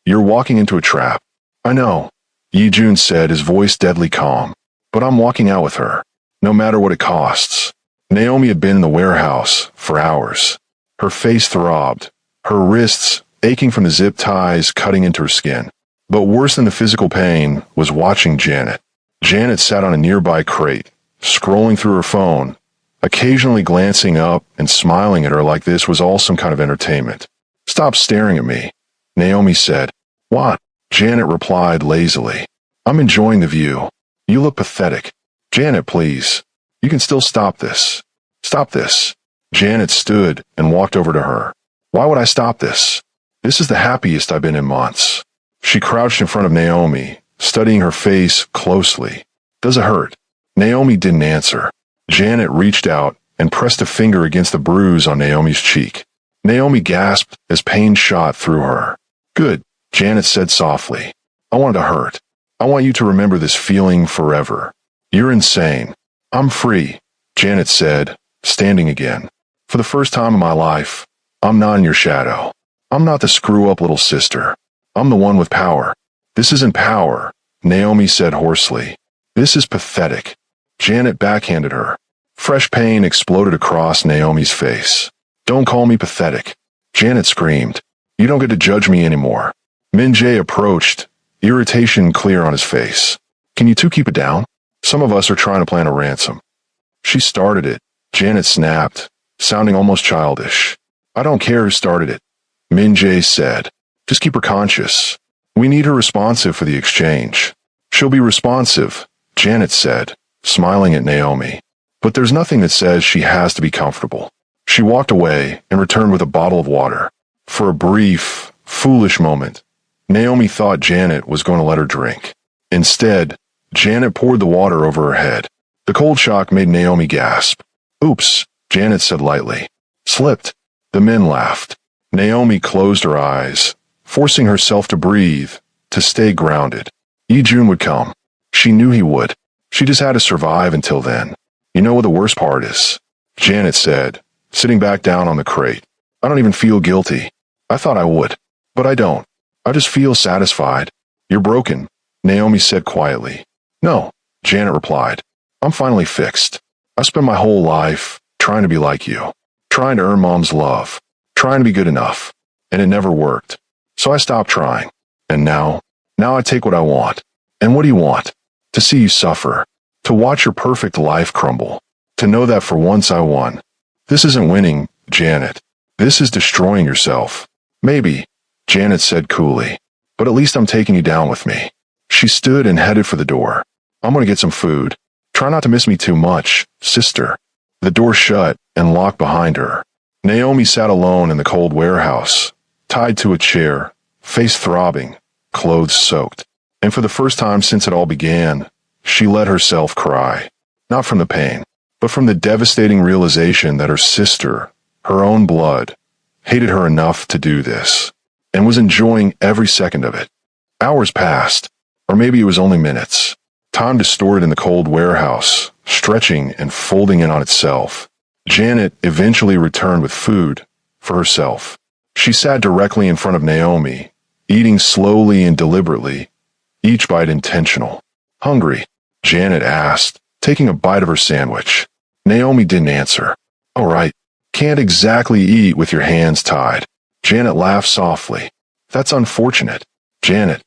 You're walking into a trap. I know, Yi-jun said, his voice deadly calm. But I'm walking out with her, no matter what it costs. Naomi had been in the warehouse for hours. Her face throbbed, her wrists aching from the zip ties cutting into her skin. But worse than the physical pain was watching Janet. Janet sat on a nearby crate, scrolling through her phone, occasionally glancing up and smiling at her like this was all some kind of entertainment. Stop staring at me, Naomi said. What? Janet replied lazily. I'm enjoying the view. You look pathetic. Janet, please. You can still stop this. Stop this. Janet stood and walked over to her. Why would I stop this? This is the happiest I've been in months. She crouched in front of Naomi, studying her face closely. Does it hurt? Naomi didn't answer. Janet reached out and pressed a finger against the bruise on Naomi's cheek. Naomi gasped as pain shot through her. Good, Janet said softly. I want it to hurt. I want you to remember this feeling forever. You're insane. I'm free, Janet said, standing again. For the first time in my life, I'm not in your shadow. I'm not the screw-up little sister. I'm the one with power. This isn't power, Naomi said hoarsely. This is pathetic. Janet backhanded her. Fresh pain exploded across Naomi's face. Don't call me pathetic. Janet screamed. You don't get to judge me anymore. Min-jae approached, irritation clear on his face. Can you two keep it down? Some of us are trying to plan a ransom. She started it, Janet snapped, sounding almost childish. I don't care who started it, Min-jae said. Just keep her conscious. We need her responsive for the exchange. She'll be responsive, Janet said, smiling at Naomi. But there's nothing that says she has to be comfortable. She walked away and returned with a bottle of water. For a brief, foolish moment, Naomi thought Janet was going to let her drink. Instead, Janet poured the water over her head. The cold shock made Naomi gasp. Oops, Janet said lightly. Slipped. The men laughed. Naomi closed her eyes, forcing herself to breathe, to stay grounded. Yi-jun would come. She knew he would. She just had to survive until then. You know what the worst part is? Janet said, sitting back down on the crate. I don't even feel guilty. I thought I would, but I don't. I just feel satisfied. You're broken, Naomi said quietly. No, Janet replied. I'm finally fixed. I spent my whole life trying to be like you, trying to earn Mom's love, trying to be good enough, and it never worked. So I stopped trying. And now I take what I want. And what do you want? To see you suffer, to watch your perfect life crumble, to know that for once I won. This isn't winning, Janet. This is destroying yourself. Maybe, Janet said coolly, but at least I'm taking you down with me. She stood and headed for the door. I'm going to get some food. Try not to miss me too much, sister. The door shut and locked behind her. Naomi sat alone in the cold warehouse, tied to a chair, face throbbing, clothes soaked. And for the first time since it all began, she let herself cry. Not from the pain, but from the devastating realization that her sister, her own blood, hated her enough to do this, and was enjoying every second of it. Hours passed, or maybe it was only minutes. Time distorted in the cold warehouse, stretching and folding in on itself. Janet eventually returned with food for herself. She sat directly in front of Naomi, eating slowly and deliberately, each bite intentional. Hungry? Janet asked, taking a bite of her sandwich. Naomi didn't answer. All right, can't exactly eat with your hands tied. Janet laughed softly. That's unfortunate. Janet.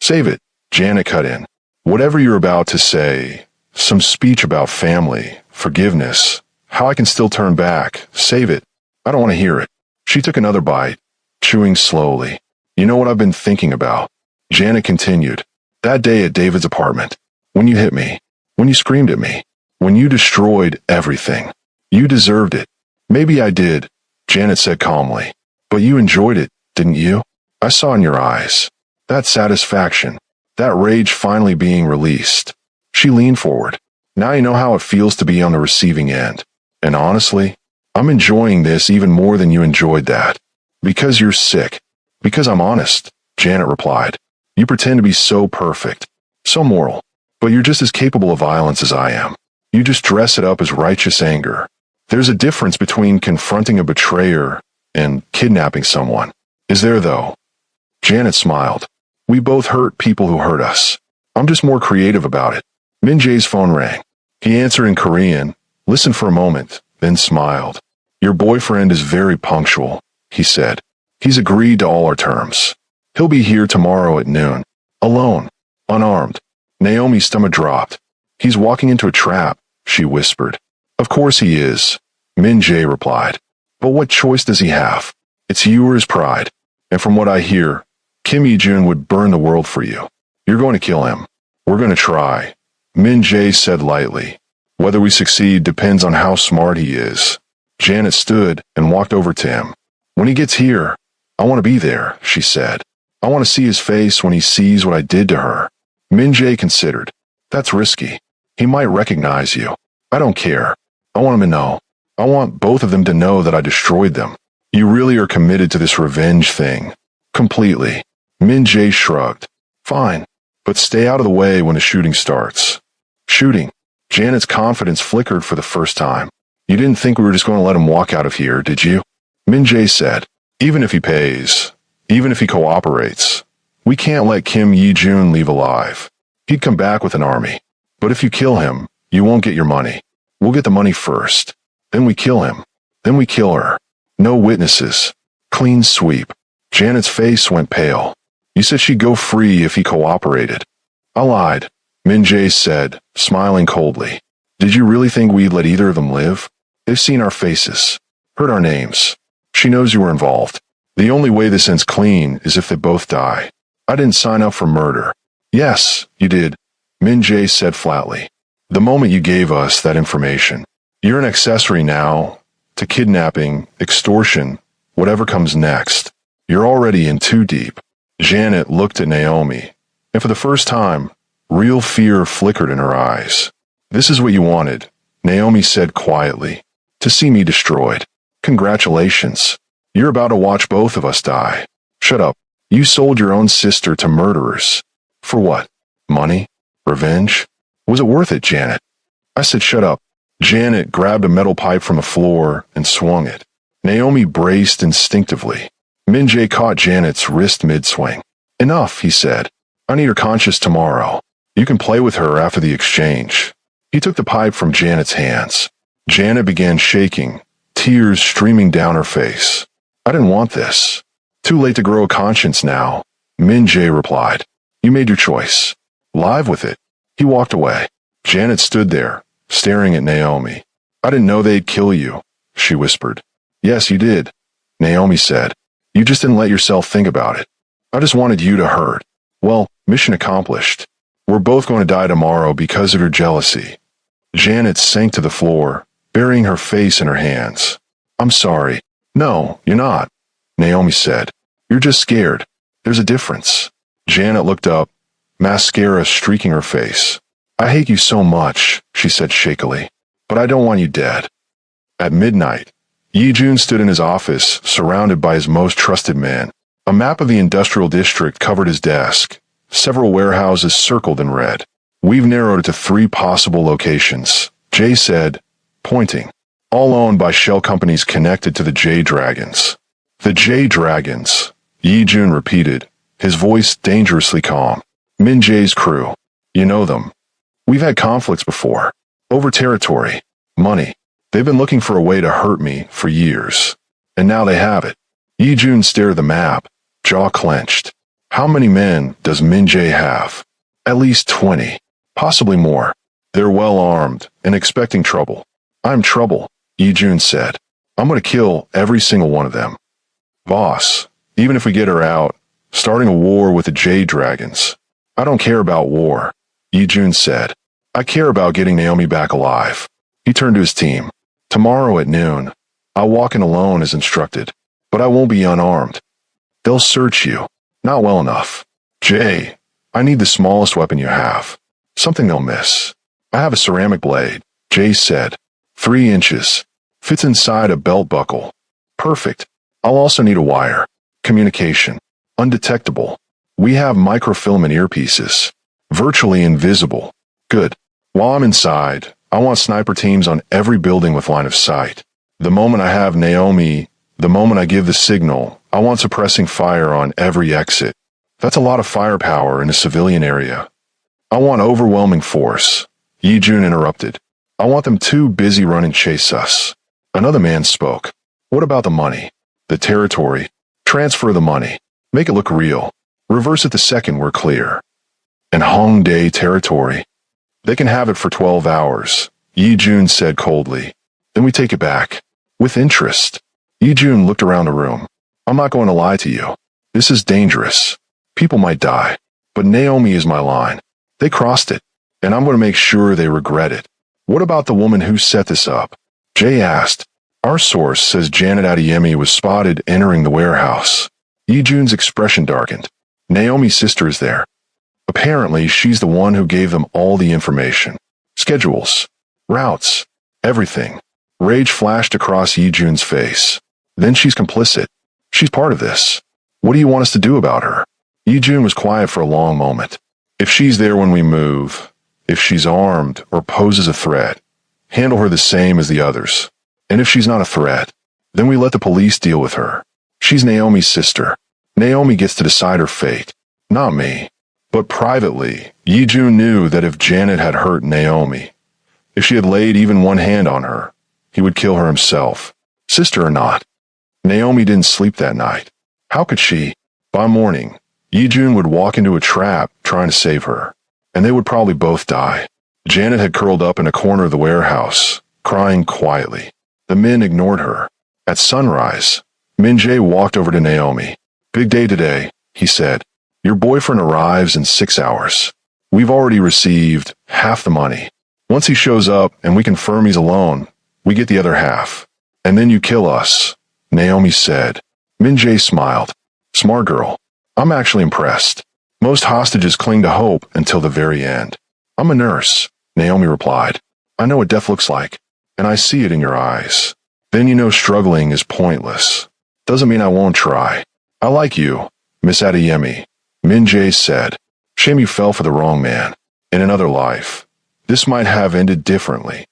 Save it, Janet cut in. Whatever you're about to say, some speech about family, forgiveness, how I can still turn back, save it. I don't want to hear it. She took another bite, chewing slowly. You know what I've been thinking about? Janet continued. That day at David's apartment, when you hit me, when you screamed at me, when you destroyed everything. You deserved it. Maybe I did, Janet said calmly. But you enjoyed it, didn't you? I saw in your eyes. That satisfaction. That rage finally being released. She leaned forward. Now you know how it feels to be on the receiving end. And honestly, I'm enjoying this even more than you enjoyed that. Because you're sick. Because I'm honest, Janet replied. You pretend to be so perfect, so moral, but you're just as capable of violence as I am. You just dress it up as righteous anger. There's a difference between confronting a betrayer and kidnapping someone. Is there, though? Janet smiled. We both hurt people who hurt us. I'm just more creative about it. Min Jae's phone rang. He answered in Korean, listened for a moment, then smiled. Your boyfriend is very punctual, he said. He's agreed to all our terms. He'll be here tomorrow at noon. Alone. Unarmed. Naomi's stomach dropped. He's walking into a trap, she whispered. Of course he is, Min Jae replied. But what choice does he have? It's you or his pride. And from what I hear, Kim Yi-jun would burn the world for you. You're going to kill him. We're going to try, Min Jae said lightly. Whether we succeed depends on how smart he is. Janet stood and walked over to him. When he gets here, I want to be there, she said. I want to see his face when he sees what I did to her. Min Jae considered. That's risky. He might recognize you. I don't care. I want him to know. I want both of them to know that I destroyed them. You really are committed to this revenge thing. Completely. Min Jae shrugged. Fine. But stay out of the way when the shooting starts. Shooting. Janet's confidence flickered for the first time. You didn't think we were just going to let him walk out of here, did you? Min Jae said. Even if he pays, even if he cooperates, we can't let Kim Yi-jun leave alive. He'd come back with an army. But if you kill him, you won't get your money. We'll get the money first. Then we kill him. Then we kill her. No witnesses. Clean sweep. Janet's face went pale. You said she'd go free if he cooperated. I lied, Min Jae said, smiling coldly. Did you really think we'd let either of them live? They've seen our faces, heard our names. She knows you were involved. The only way this ends clean is if they both die. I didn't sign up for murder. Yes, you did, Min Jae said flatly. The moment you gave us that information. You're an accessory now to kidnapping, extortion, whatever comes next. You're already in too deep. Janet looked at Naomi, and for the first time, real fear flickered in her eyes. This is what you wanted, Naomi said quietly. To see me destroyed. Congratulations. You're about to watch both of us die. Shut up. You sold your own sister to murderers. For what? Money? Revenge? Was it worth it, Janet? I said shut up. Janet grabbed a metal pipe from the floor and swung it. Naomi braced instinctively. Min Jae caught Janet's wrist mid-swing. Enough, he said. I need her conscious tomorrow. You can play with her after the exchange. He took the pipe from Janet's hands. Janet began shaking, tears streaming down her face. I didn't want this. Too late to grow a conscience now, Min Jae replied. You made your choice. Live with it. He walked away. Janet stood there, staring at Naomi. I didn't know they'd kill you, she whispered. Yes, you did, Naomi said. You just didn't let yourself think about it. I just wanted you to hurt. Well, mission accomplished. We're both going to die tomorrow because of your jealousy. Janet sank to the floor, burying her face in her hands. I'm sorry. No, you're not, Naomi said. You're just scared. There's a difference. Janet looked up, mascara streaking her face. I hate you so much, she said shakily, but I don't want you dead. At midnight, Yi-jun stood in his office, surrounded by his most trusted men. A map of the industrial district covered his desk, several warehouses circled in red. We've narrowed it to 3 possible locations, Jay said, pointing. All owned by shell companies connected to the J-Dragons. The J-Dragons, Yi-jun repeated, his voice dangerously calm. Min Jae's crew. You know them. We've had conflicts before. Over territory. Money. They've been looking for a way to hurt me for years. And now they have it. Yi-jun stared at the map, jaw clenched. How many men does Min Jae have? At least 20. Possibly more. They're well armed and expecting trouble. I'm trouble, Yi-jun said. I'm going to kill every single one of them. Boss, even if we get her out, starting a war with the J-Dragons. I don't care about war, Yi-jun said. I care about getting Naomi back alive. He turned to his team. Tomorrow at noon, I'll walk in alone as instructed, but I won't be unarmed. They'll search you. Not well enough. Jay, I need the smallest weapon you have. Something they'll miss. I have a ceramic blade, Jay said. 3 inches. Fits inside a belt buckle. Perfect. I'll also need a wire. Communication. Undetectable. We have microfilament earpieces. Virtually invisible. Good. While I'm inside, I want sniper teams on every building with line of sight. The moment I have Naomi, the moment I give the signal, I want suppressing fire on every exit. That's a lot of firepower in a civilian area. I want overwhelming force. Yi-jun interrupted. I want them too busy running chase us. Another man spoke. What about the money? The territory? Transfer the money. Make it look real. Reverse it the second we're clear. And Hongdae territory? They can have it for 12 hours, Yi-jun said coldly. Then we take it back. With interest. Yi-jun looked around the room. I'm not going to lie to you. This is dangerous. People might die. But Naomi is my line. They crossed it. And I'm going to make sure they regret it. What about the woman who set this up? Jay asked. Our source says Janet Adeyemi was spotted entering the warehouse. Yi-jun's expression darkened. Naomi's sister is there. Apparently, she's the one who gave them all the information. Schedules. Routes. Everything. Rage flashed across Yi-jun's face. Then she's complicit. She's part of this. What do you want us to do about her? Yi-jun was quiet for a long moment. If she's there when we move, if she's armed or poses a threat, handle her the same as the others. And if she's not a threat, then we let the police deal with her. She's Naomi's sister. Naomi gets to decide her fate. Not me. But privately, Yi-jun knew that if Janet had hurt Naomi, if she had laid even one hand on her, he would kill her himself, sister or not. Naomi didn't sleep that night. How could she? By morning, Yi-jun would walk into a trap trying to save her, and they would probably both die. Janet had curled up in a corner of the warehouse, crying quietly. The men ignored her. At sunrise, Min Jae walked over to Naomi. Big day today, he said. Your boyfriend arrives in 6 hours. We've already received half the money. Once he shows up and we confirm he's alone, we get the other half. And then you kill us, Naomi said. Min Jae smiled. Smart girl. I'm actually impressed. Most hostages cling to hope until the very end. I'm a nurse, Naomi replied. I know what death looks like, and I see it in your eyes. Then you know struggling is pointless. Doesn't mean I won't try. I like you, Miss Adeyemi, Min Jae said. Shame you fell for the wrong man. In another life, this might have ended differently.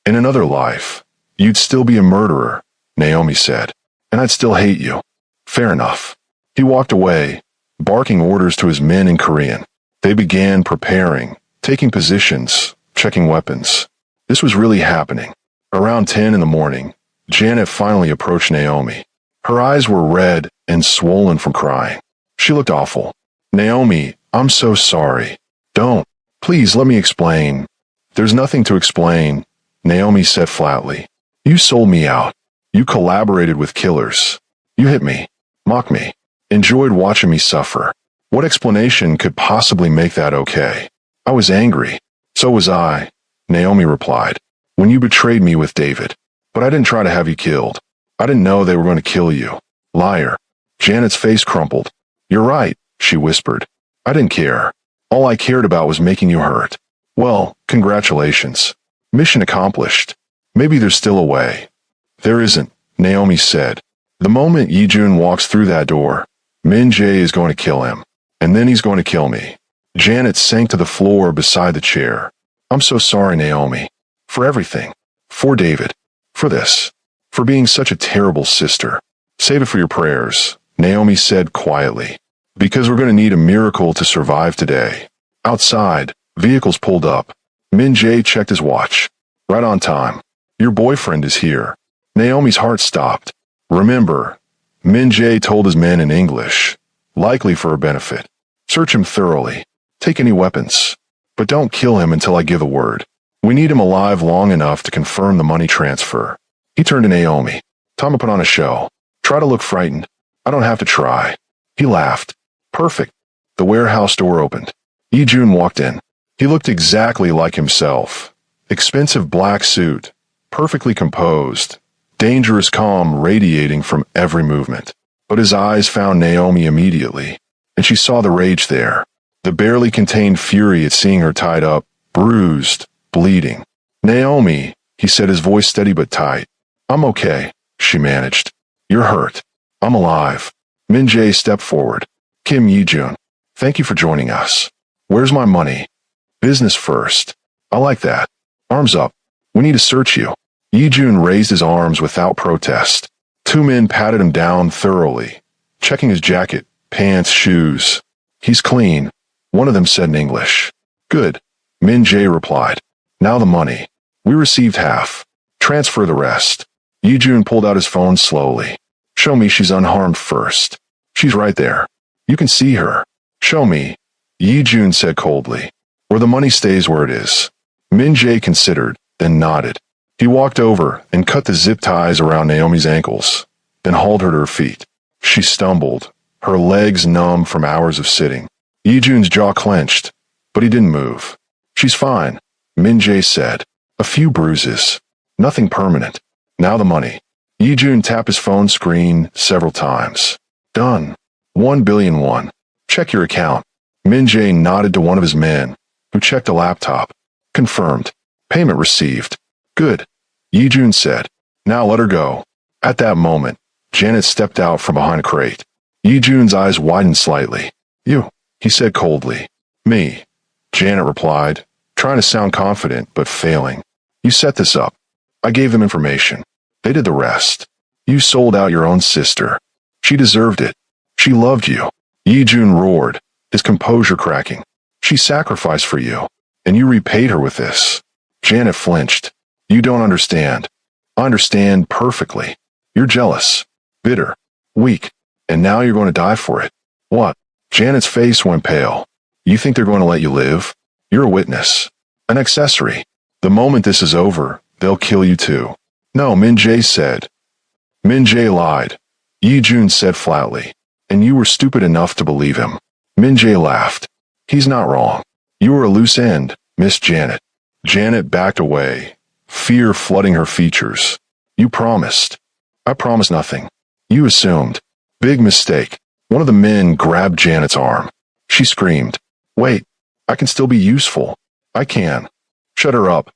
In another life, you'd still be a murderer, Naomi said. And I'd still hate you. Fair enough. He walked away, barking orders to his men in Korean. They began preparing, taking positions, checking weapons. This was really happening. Around 10 in the morning, Janet finally approached Naomi. Her eyes were red and swollen from crying. She looked awful. Naomi, I'm so sorry. Don't. Please let me explain. There's nothing to explain, Naomi said flatly. You sold me out. You collaborated with killers. You hit me, mocked me, enjoyed watching me suffer. What explanation could possibly make that okay? I was angry. So was I, Naomi replied, when you betrayed me with David. But I didn't try to have you killed. I didn't know they were going to kill you. Liar. Janet's face crumpled. You're right, she whispered. I didn't care. All I cared about was making you hurt. Well, congratulations. Mission accomplished. Maybe there's still a way. There isn't, Naomi said. The moment Yijun walks through that door, Min Jae is going to kill him. And then he's going to kill me. Janet sank to the floor beside the chair. I'm so sorry, Naomi. For everything. For David. For this. For being such a terrible sister. Save it for your prayers, Naomi said quietly. Because we're going to need a miracle to survive today. Outside, vehicles pulled up. Min Jae checked his watch. Right on time. Your boyfriend is here. Naomi's heart stopped. Remember, Min Jae told his men in English. Likely for a benefit. Search him thoroughly. Take any weapons. But don't kill him until I give a word. We need him alive long enough to confirm the money transfer. He turned to Naomi. Time to put on a show. Try to look frightened. I don't have to try. He laughed. Perfect. The warehouse door opened. Yijun walked in. He looked exactly like himself. Expensive black suit. Perfectly composed. Dangerous calm radiating from every movement. But his eyes found Naomi immediately, and she saw the rage there. The barely contained fury at seeing her tied up, bruised, bleeding. Naomi, he said, his voice steady but tight. I'm okay, she managed. You're hurt. I'm alive. Min Jae stepped forward. Kim Yijun, thank you for joining us. Where's my money? Business first. I like that. Arms up. We need to search you. Yijun raised his arms without protest. Two men patted him down thoroughly, checking his jacket, pants, shoes. He's clean, one of them said in English. Good, Min Jae replied. Now the money. We received half. Transfer the rest. Yijun pulled out his phone slowly. Show me she's unharmed first. She's right there. You can see her. Show me, Yijun said coldly. Or the money stays where it is. Min Jae considered, then nodded. He walked over and cut the zip ties around Naomi's ankles, then hauled her to her feet. She stumbled, her legs numb from hours of sitting. Yijun's jaw clenched, but he didn't move. She's fine, Min Jae said. A few bruises. Nothing permanent. Now the money. Yijun tapped his phone screen several times. Done. 1 billion won. Check your account. Min Jae nodded to one of his men, who checked a laptop. Confirmed. Payment received. Good, Yijun said. Now let her go. At that moment, Janet stepped out from behind a crate. Yijun's eyes widened slightly. You, he said coldly. Me, Janet replied, trying to sound confident but failing. You set this up. I gave them information. They did the rest. You sold out your own sister. She deserved it. She loved you. Yijun roared, his composure cracking. She sacrificed for you, and you repaid her with this. Janet flinched. You don't understand. I understand perfectly. You're jealous, bitter, weak, and now you're going to die for it. What? Janet's face went pale. You think they're going to let you live? You're a witness. An accessory. The moment this is over, they'll kill you too. No, Min Jae said. Min Jae lied. Yijun said flatly. And you were stupid enough to believe him. Min Jae laughed. He's not wrong. You were a loose end, Miss Janet. Janet backed away, fear flooding her features. You promised. I promised nothing. You assumed. Big mistake. One of the men grabbed Janet's arm. She screamed. Wait, I can still be useful. I can. Shut her up,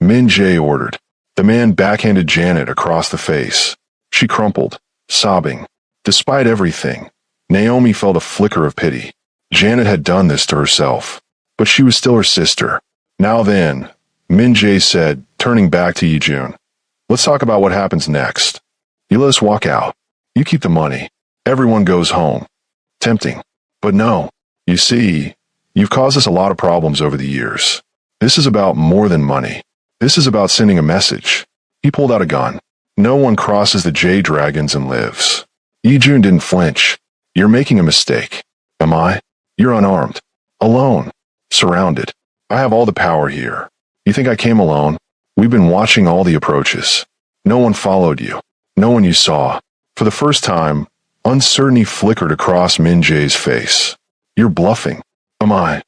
Min Jae ordered. The man backhanded Janet across the face. She crumpled, sobbing. Despite everything, Naomi felt a flicker of pity. Janet had done this to herself, but she was still her sister. Now then, Min Jae said, turning back to Yijun. Let's talk about what happens next. You let us walk out. You keep the money. Everyone goes home. Tempting. But no. You see, You've caused us a lot of problems over the years. This is about more than money. This is about sending a message. He pulled out a gun. No one crosses the Jade Dragons and lives. Yi-jun didn't flinch. You're making a mistake. Am I? You're unarmed. Alone. Surrounded. I have all the power here. You think I came alone? We've been watching all the approaches. No one followed you. No one you saw. For the first time, uncertainty flickered across Min-jae's face. You're bluffing. Am I?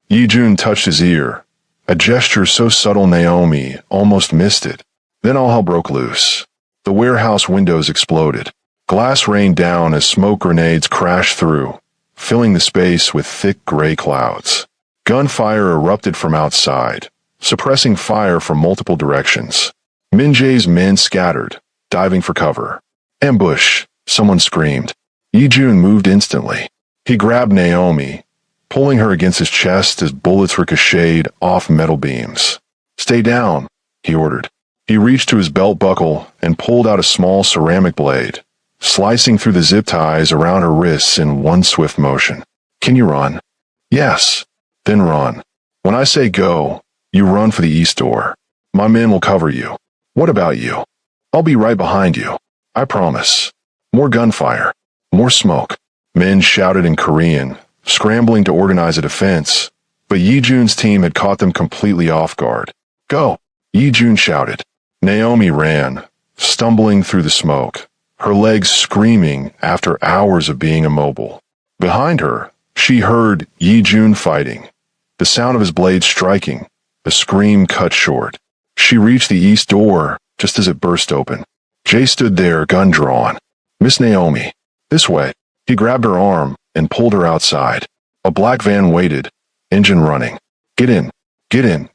Yi-jun touched his ear. A gesture so subtle Naomi almost missed it. Then all hell broke loose. The warehouse windows exploded. Glass rained down as smoke grenades crashed through, filling the space with thick gray clouds. Gunfire erupted from outside, suppressing fire from multiple directions. Min-jae's men scattered, diving for cover. Ambush, someone screamed. Yi-jun moved instantly. He grabbed Naomi, pulling her against his chest as bullets ricocheted off metal beams. Stay down, he ordered. He reached to his belt buckle and pulled out a small ceramic blade, slicing through the zip ties around her wrists in one swift motion. Can you run? Yes. Then run. When I say go, you run for the east door. My men will cover you. What about you? I'll be right behind you. I promise. More gunfire. More smoke. Men shouted in Korean, scrambling to organize a defense, but Yi-jun's team had caught them completely off guard. Go! Yi-jun shouted. Naomi ran, stumbling through the smoke, her legs screaming after hours of being immobile. Behind her, she heard Yi-jun fighting, the sound of his blade striking, the scream cut short. She reached the east door just as it burst open. Jay stood there, gun drawn. Miss Naomi. This way. He grabbed her arm and pulled her outside. A black van waited, engine running. Get in. Get in.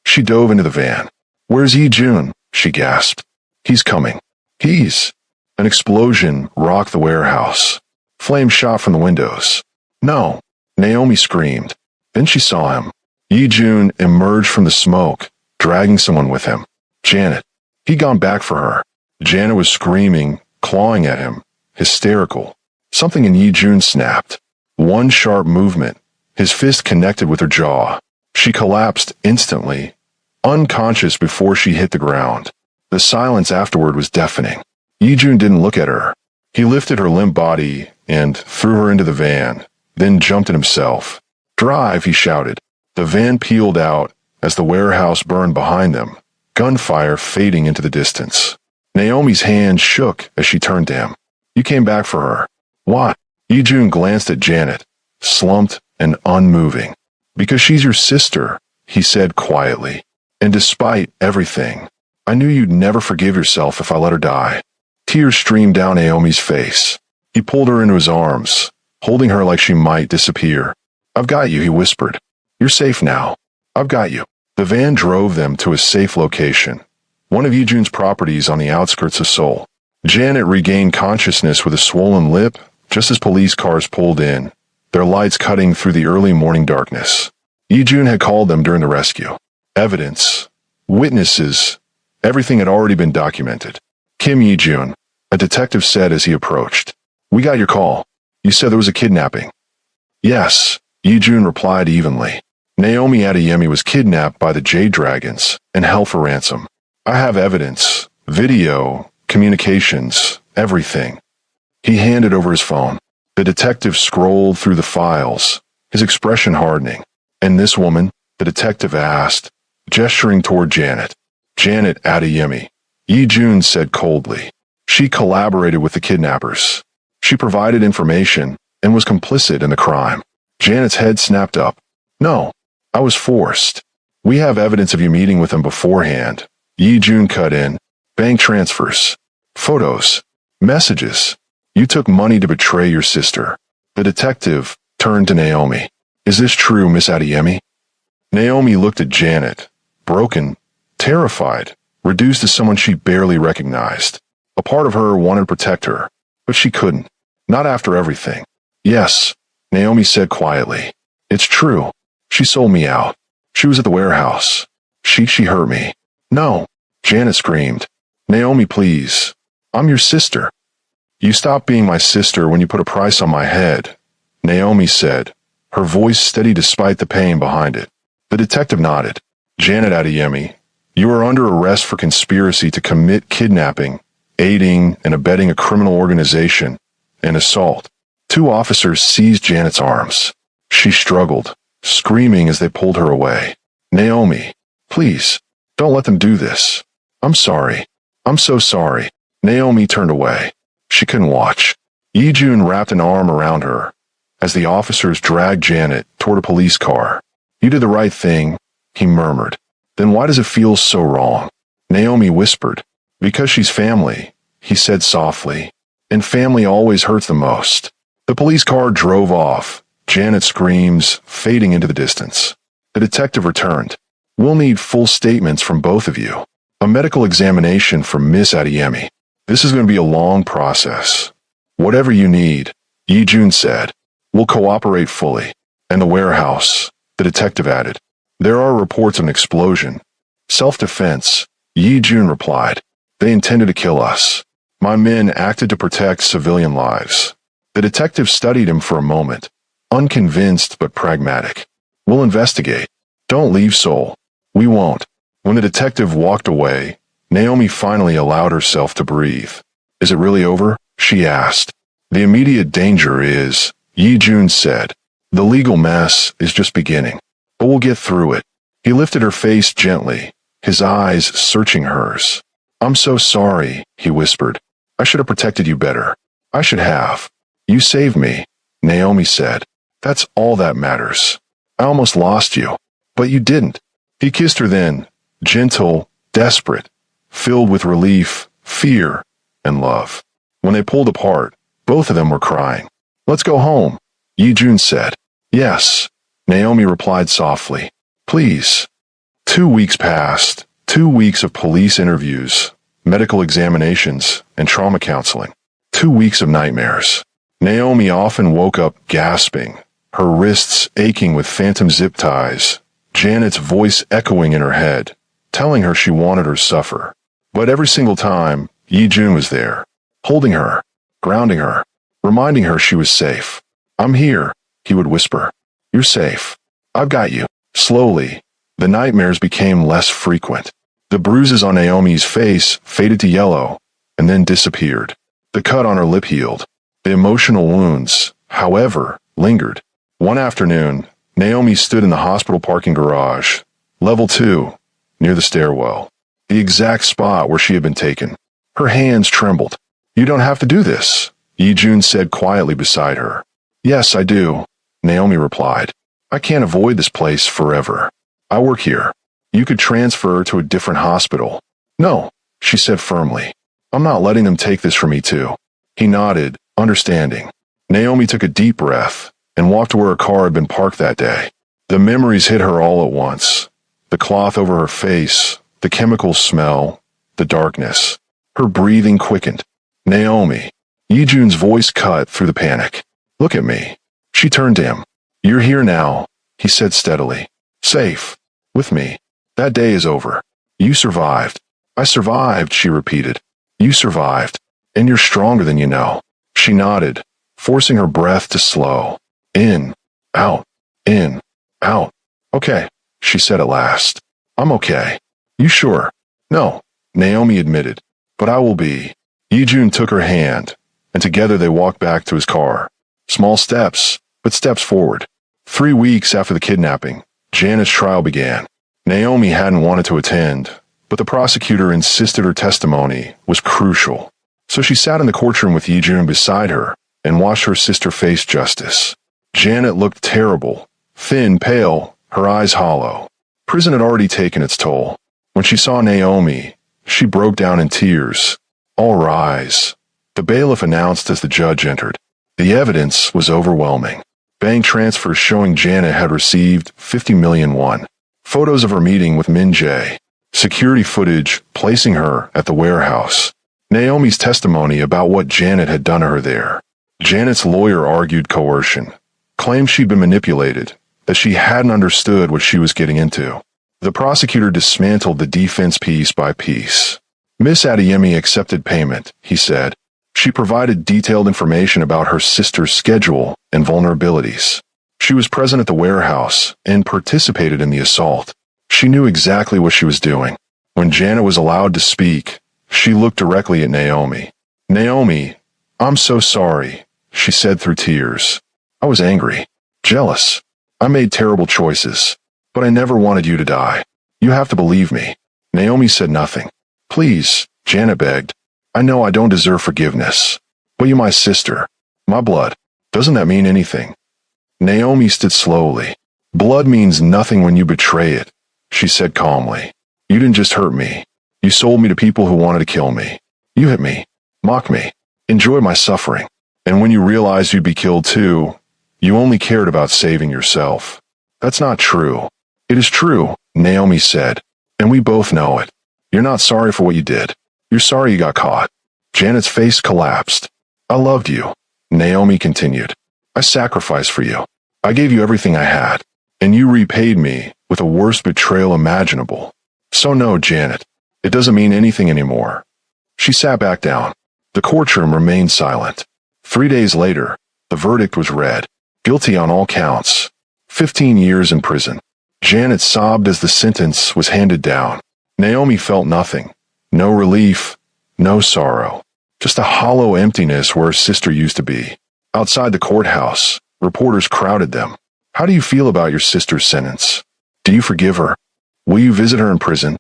She dove into the van. Where's Yi-jun? She gasped. He's coming. An explosion rocked the warehouse. Flames shot from the windows. No. Naomi screamed. Then she saw him. Yi-jun emerged from the smoke, dragging someone with him. Janet. He'd gone back for her. Janet was screaming, clawing at him, hysterical. Something in Yi-jun snapped. One sharp movement. His fist connected with her jaw. She collapsed instantly, unconscious before she hit the ground. The silence afterward was deafening. Yi-jun didn't look at her. He lifted her limp body and threw her into the van, then jumped in himself. Drive, he shouted. The van peeled out as the warehouse burned behind them, gunfire fading into the distance. Naomi's hand shook as she turned to him. You came back for her. Why? Yi-jun glanced at Janet, slumped and unmoving. Because she's your sister, he said quietly. And despite everything, I knew you'd never forgive yourself if I let her die. Tears streamed down Naomi's face. He pulled her into his arms, holding her like she might disappear. I've got you, he whispered. You're safe now. I've got you. The van drove them to a safe location, one of Yi-jun's properties on the outskirts of Seoul. Janet regained consciousness with a swollen lip just as police cars pulled in, their lights cutting through the early morning darkness. Yi-jun had called them during the rescue. Evidence, witnesses, everything had already been documented. Kim Yi-jun, a detective said as he approached. We got your call. You said there was a kidnapping. Yes, Yi-jun replied evenly. Naomi Adeyemi was kidnapped by the Jade Dragons and held for ransom. I have evidence, video, communications, everything. He handed over his phone. The detective scrolled through the files, his expression hardening. And this woman, the detective asked, gesturing toward Janet. Janet Adeyemi. Yi-jun said coldly. She collaborated with the kidnappers. She provided information and was complicit in the crime. Janet's head snapped up. No, I was forced. We have evidence of you meeting with him beforehand. Yi-jun cut in. Bank transfers. Photos. Messages. You took money to betray your sister. The detective turned to Naomi. Is this true, Miss Adeyemi? Naomi looked at Janet, broken, terrified, reduced to someone she barely recognized. A part of her wanted to protect her, but she couldn't. Not after everything. Yes, Naomi said quietly. It's true. She sold me out. She was at the warehouse. She hurt me. No, Janet screamed. Naomi, please. I'm your sister. You stopped being my sister when you put a price on my head, Naomi said, her voice steady despite the pain behind it. The detective nodded. Janet Adeyemi, you are under arrest for conspiracy to commit kidnapping, aiding and abetting a criminal organization, and assault. 2 officers seized Janet's arms. She struggled, screaming as they pulled her away. Naomi, please, don't let them do this. I'm sorry. I'm so sorry. Naomi turned away. She couldn't watch. Yijun wrapped an arm around her as the officers dragged Janet toward a police car. You did the right thing, he murmured. Then why does it feel so wrong? Naomi whispered. Because she's family, he said softly. And family always hurts the most. The police car drove off, Janet's screams fading into the distance. The detective returned. We'll need full statements from both of you. A medical examination from Miss Adeyemi. This is going to be a long process. Whatever you need, Yijun said. We'll cooperate fully. And the warehouse, the detective added. There are reports of an explosion. Self-defense, Yijun replied. They intended to kill us. My men acted to protect civilian lives. The detective studied him for a moment, unconvinced but pragmatic. We'll investigate. Don't leave, Sol. We won't. When the detective walked away, Naomi finally allowed herself to breathe. Is it really over? She asked. The immediate danger is, Yijun said. The legal mess is just beginning. But we'll get through it. He lifted her face gently, his eyes searching hers. I'm so sorry, he whispered. I should have protected you better. I should have. You saved me, Naomi said. That's all that matters. I almost lost you. But you didn't. He kissed her then, gentle, desperate, filled with relief, fear, and love. When they pulled apart, both of them were crying. Let's go home, Yijun said. Yes, Naomi replied softly. Please. 2 weeks passed, 2 weeks of police interviews, medical examinations, and trauma counseling. 2 weeks of nightmares. Naomi often woke up gasping, her wrists aching with phantom zip ties, Janet's voice echoing in her head, telling her she wanted her to suffer. But every single time, Yijun was there, holding her, grounding her, reminding her she was safe. I'm here, he would whisper. You're safe. I've got you. Slowly, the nightmares became less frequent. The bruises on Naomi's face faded to yellow and then disappeared. The cut on her lip healed. The emotional wounds, however, lingered. One afternoon, Naomi stood in the hospital parking garage, level 2, near the stairwell, the exact spot where she had been taken. Her hands trembled. You don't have to do this, Yijun said quietly beside her. Yes, I do, Naomi replied. I can't avoid this place forever. I work here. You could transfer to a different hospital. No, she said firmly. I'm not letting them take this from me too. He nodded, understanding. Naomi took a deep breath and walked to where her car had been parked that day. The memories hit her all at once. The cloth over her face, the chemical smell, the darkness. Her breathing quickened. Naomi. Yijun's voice cut through the panic. Look at me. She turned to him. You're here now, he said steadily. Safe. With me. That day is over. You survived. I survived, she repeated. You survived. And you're stronger than you know. She nodded, forcing her breath to slow. In, out, in, out. Okay, she said at last. I'm okay. You sure? No, Naomi admitted. But I will be. Yijun took her hand, and together they walked back to his car. Small steps, but steps forward. 3 weeks after the kidnapping, Janet's trial began. Naomi hadn't wanted to attend, but the prosecutor insisted her testimony was crucial. So she sat in the courtroom with Yijun beside her and watched her sister face justice. Janet looked terrible, thin, pale, her eyes hollow. Prison had already taken its toll. When she saw Naomi, she broke down in tears. All rise, the bailiff announced as the judge entered. The evidence was overwhelming. Bank transfers showing Janet had received 50 million won. Photos of her meeting with Min Jae. Security footage placing her at the warehouse. Naomi's testimony about what Janet had done to her there. Janet's lawyer argued coercion, claimed she'd been manipulated, that she hadn't understood what she was getting into. The prosecutor dismantled the defense piece by piece. Miss Adeyemi accepted payment, he said. She provided detailed information about her sister's schedule and vulnerabilities. She was present at the warehouse and participated in the assault. She knew exactly what she was doing. When Janet was allowed to speak, she looked directly at Naomi. "Naomi, I'm so sorry," she said through tears. "I was angry, jealous. I made terrible choices, but I never wanted you to die. You have to believe me." Naomi said nothing. "Please," Janet begged. "I know I don't deserve forgiveness, but you're my sister, my blood. Doesn't that mean anything?" Naomi stood slowly. "Blood means nothing when you betray it," she said calmly. "You didn't just hurt me. You sold me to people who wanted to kill me. You hit me, mocked me, enjoyed my suffering. And when you realized you'd be killed too, you only cared about saving yourself. That's not true." "It is true," Naomi said, "and we both know it. You're not sorry for what you did. You're sorry you got caught." Janet's face collapsed. "I loved you," Naomi continued. "I sacrificed for you. I gave you everything I had, and you repaid me with the worst betrayal imaginable. So no, Janet, it doesn't mean anything anymore." She sat back down. The courtroom remained silent. 3 days later, the verdict was read. Guilty on all counts. 15 years in prison. Janet sobbed as the sentence was handed down. Naomi felt nothing. No relief, no sorrow. Just a hollow emptiness where her sister used to be. Outside the courthouse, reporters crowded them. "How do you feel about your sister's sentence? Do you forgive her? Will you visit her in prison?"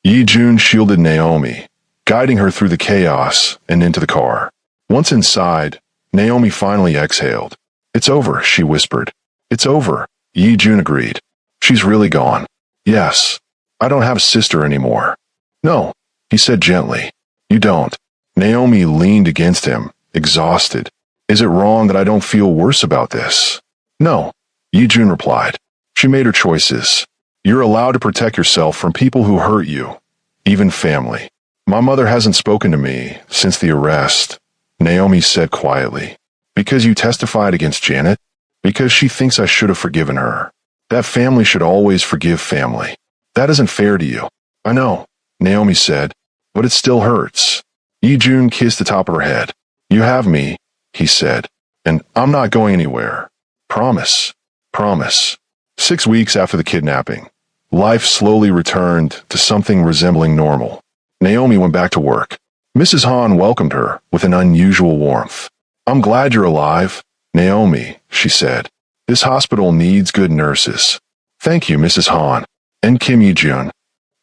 Yi-jun shielded Naomi, guiding her through the chaos and into the car. Once inside, Naomi finally exhaled. "It's over," she whispered. "It's over," Yi-jun agreed. "She's really gone." "Yes. I don't have a sister anymore." "No," he said gently. "You don't." Naomi leaned against him, exhausted. "Is it wrong that I don't feel worse about this?" "No," Yi-jun replied. "She made her choices. You're allowed to protect yourself from people who hurt you, even family." "My mother hasn't spoken to me since the arrest," Naomi said quietly. "Because you testified against Janet? Because she thinks I should have forgiven her. That family should always forgive family. That isn't fair to you." "I know," Naomi said, "but it still hurts." Yi-jun kissed the top of her head. "You have me," he said, "and I'm not going anywhere. Promise. Promise." 6 weeks after the kidnapping, life slowly returned to something resembling normal. Naomi went back to work. Mrs. Han welcomed her with an unusual warmth. "I'm glad you're alive, Naomi," she said. "This hospital needs good nurses." "Thank you, Mrs. Han." "And Kim Yi-jun,"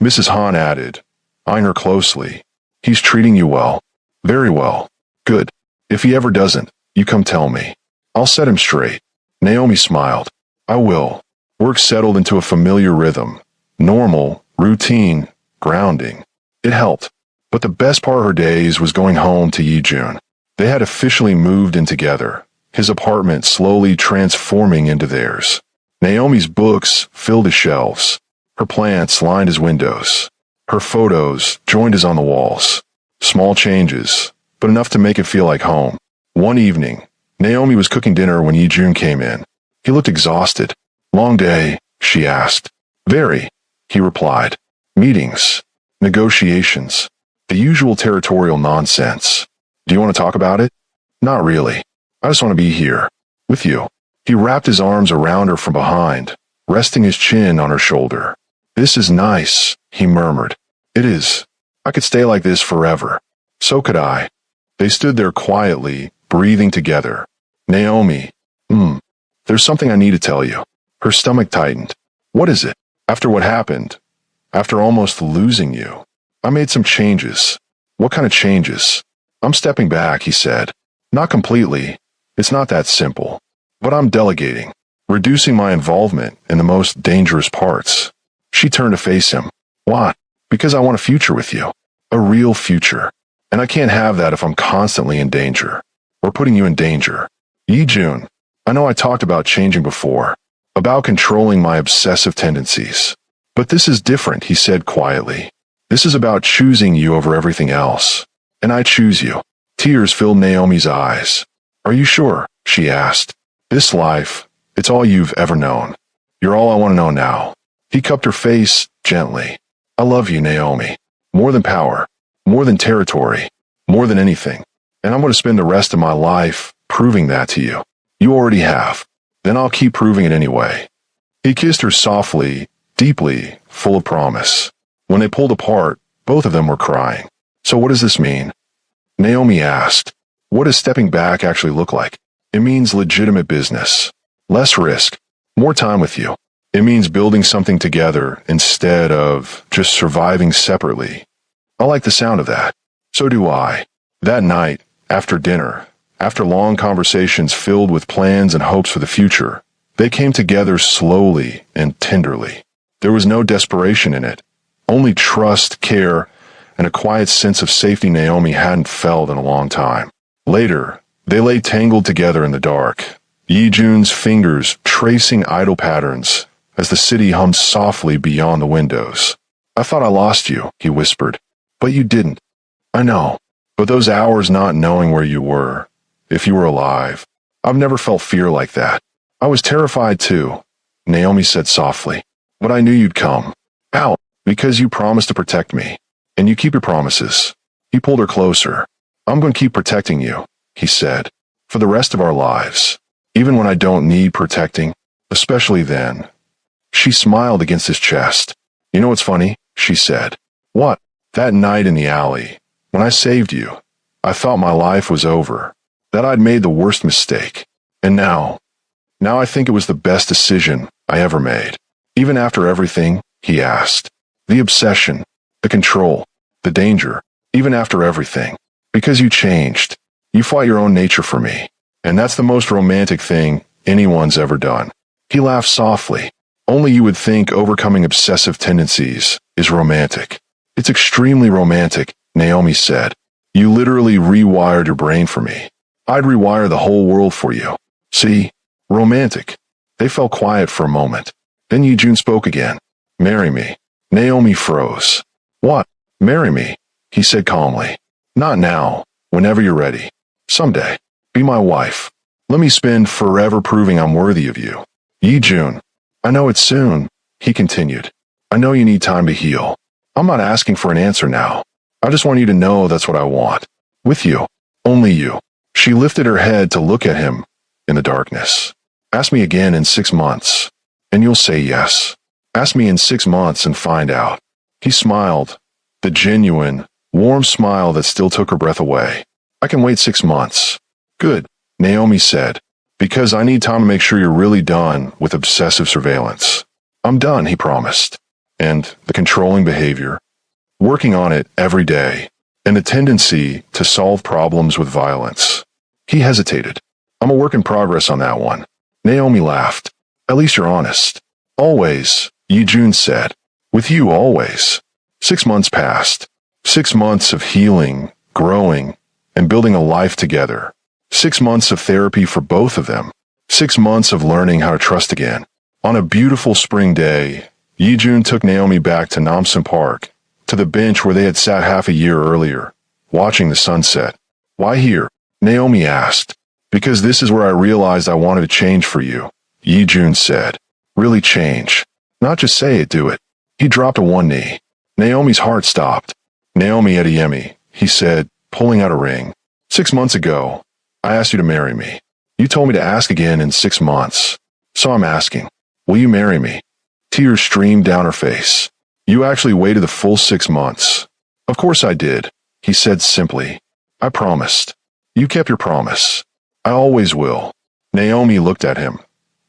Mrs. Han added, eyeing her closely. "He's treating you well." "Very well." "Good. If he ever doesn't, you come tell me. I'll set him straight." Naomi smiled. "I will." Work settled into a familiar rhythm. Normal, routine, grounding. It helped. But the best part of her days was going home to Yi-jun. They had officially moved in together, his apartment slowly transforming into theirs. Naomi's books filled his shelves. Her plants lined his windows. Her photos joined his on the walls. Small changes, but enough to make it feel like home. One evening, Naomi was cooking dinner when Yi-jun came in. He looked exhausted. "Long day?" she asked. "Very," he replied. "Meetings, negotiations, the usual territorial nonsense. Do you want to talk about it?" "Not really. I just want to be here, with you." He wrapped his arms around her from behind, resting his chin on her shoulder. "This is nice," he murmured. "It is. I could stay like this forever." "So could I." They stood there quietly, breathing together. "Naomi, there's something I need to tell you." Her stomach tightened. "What is it?" "After what happened, after almost losing you, I made some changes." "What kind of changes?" "I'm stepping back," he said. "Not completely. It's not that simple. But I'm delegating, reducing my involvement in the most dangerous parts." She turned to face him. "Why?" "Because I want a future with you. A real future. And I can't have that if I'm constantly in danger. Or putting you in danger." "Yi-jun, I know I talked about changing before. About controlling my obsessive tendencies. But this is different," he said quietly. "This is about choosing you over everything else. And I choose you." Tears filled Naomi's eyes. "Are you sure?" she asked. "This life, it's all you've ever known. You're all I want to know now." He cupped her face gently. "I love you, Naomi. More than power. More than territory. More than anything. And I'm going to spend the rest of my life proving that to you. You already have." then I'll keep proving it anyway. He kissed her softly, deeply, full of promise. When they pulled apart, both of them were crying. So what does this mean? Naomi asked. What does stepping back actually look like? It means legitimate business. Less risk. More time with you. It means building something together instead of just surviving separately. I like the sound of that. So do I. That night, after dinner, after long conversations filled with plans and hopes for the future, they came together slowly and tenderly. There was no desperation in it, only trust, care, and a quiet sense of safety Naomi hadn't felt in a long time. Later, they lay tangled together in the dark, Yi-jun's fingers tracing idle patterns as the city hummed softly beyond the windows. I thought I lost you, he whispered. But you didn't. I know. But those hours not knowing where you were, if you were alive, I've never felt fear like that. I was terrified too, Naomi said softly. But I knew you'd come. Out, because you promised to protect me. And you keep your promises. He pulled her closer. I'm going to keep protecting you, he said, for the rest of our lives. Even when I don't need protecting, especially then. She smiled against his chest. You know what's funny? She said. What? That night in the alley, when I saved you, I thought my life was over, that I'd made the worst mistake. And now I think it was the best decision I ever made. Even after everything, he asked. The obsession, the control, the danger, even after everything. Because you changed. You fought your own nature for me. And that's the most romantic thing anyone's ever done. He laughed softly. Only you would think overcoming obsessive tendencies is romantic. It's extremely romantic, Naomi said. You literally rewired your brain for me. I'd rewire the whole world for you. See? Romantic. They fell quiet for a moment. Then Yi-jun spoke again. Marry me. Naomi froze. What? Marry me, he said calmly. Not now. Whenever you're ready. Someday. Be my wife. Let me spend forever proving I'm worthy of you. Yi-jun. I know it's soon, he continued. I know you need time to heal. I'm not asking for an answer now. I just want you to know that's what I want. With you. Only you. She lifted her head to look at him in the darkness. Ask me again in 6 months, and you'll say yes. Ask me in 6 months and find out. He smiled, the genuine, warm smile that still took her breath away. I can wait 6 months. Good, Naomi said, because I need time to make sure you're really done with obsessive surveillance. I'm done, he promised. And the controlling behavior, working on it every day, and the tendency to solve problems with violence. He hesitated. I'm a work in progress on that one. Naomi laughed. At least you're honest. Always, Yi-jun said. With you always. 6 months passed. 6 months of healing, growing, and building a life together. 6 months of therapy for both of them. 6 months of learning how to trust again. On a beautiful spring day, Yi-jun took Naomi back to Namsun Park, to the bench where they had sat half a year earlier, watching the sunset. Why here? Naomi asked. Because this is where I realized I wanted to change for you, Yi-jun said. Really change. Not just say it, do it. He dropped to one knee. Naomi's heart stopped. Naomi Adeyemi, he said, pulling out a ring. 6 months ago, I asked you to marry me. You told me to ask again in 6 months. So I'm asking, will you marry me? Tears streamed down her face. You actually waited the full 6 months. Of course I did, he said simply. I promised. You kept your promise. I always will. Naomi looked at him.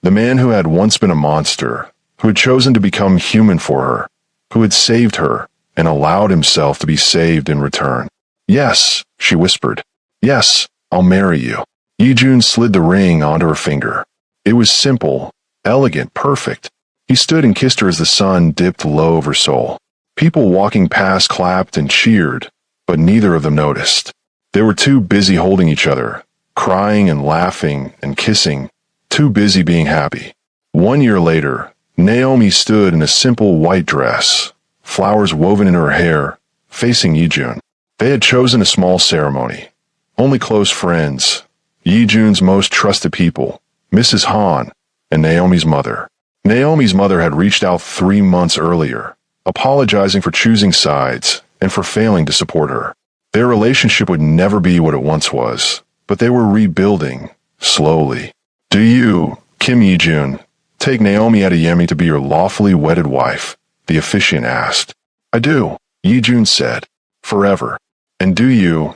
The man who had once been a monster, who had chosen to become human for her, who had saved her and allowed himself to be saved in return. Yes, she whispered. Yes, I'll marry you. Yi-jun slid the ring onto her finger. It was simple, elegant, perfect. He stood and kissed her as the sun dipped low over her soul. People walking past clapped and cheered, but neither of them noticed. They were too busy holding each other, crying and laughing and kissing, too busy being happy. 1 year later, Naomi stood in a simple white dress, flowers woven in her hair, facing Yi-jun. They had chosen a small ceremony. Only close friends, Yi-jun's most trusted people, Mrs. Han, and Naomi's mother. Naomi's mother had reached out 3 months earlier, apologizing for choosing sides and for failing to support her. Their relationship would never be what it once was, but they were rebuilding, slowly. Do you, Kim Yi-jun, take Naomi Adeyemi to be your lawfully wedded wife, the officiant asked. I do, Yi-jun said. Forever. And do you,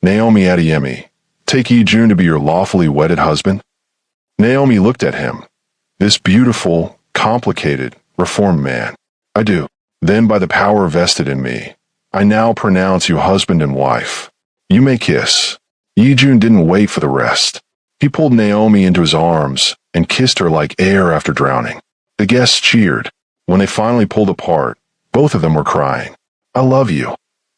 Naomi Adeyemi, take Yi-jun to be your lawfully wedded husband? Naomi looked at him. This beautiful, complicated, reformed man. I do. Then by the power vested in me, I now pronounce you husband and wife. You may kiss. Yi-jun didn't wait for the rest. He pulled Naomi into his arms and kissed her like air after drowning. The guests cheered. When they finally pulled apart, both of them were crying. I love you.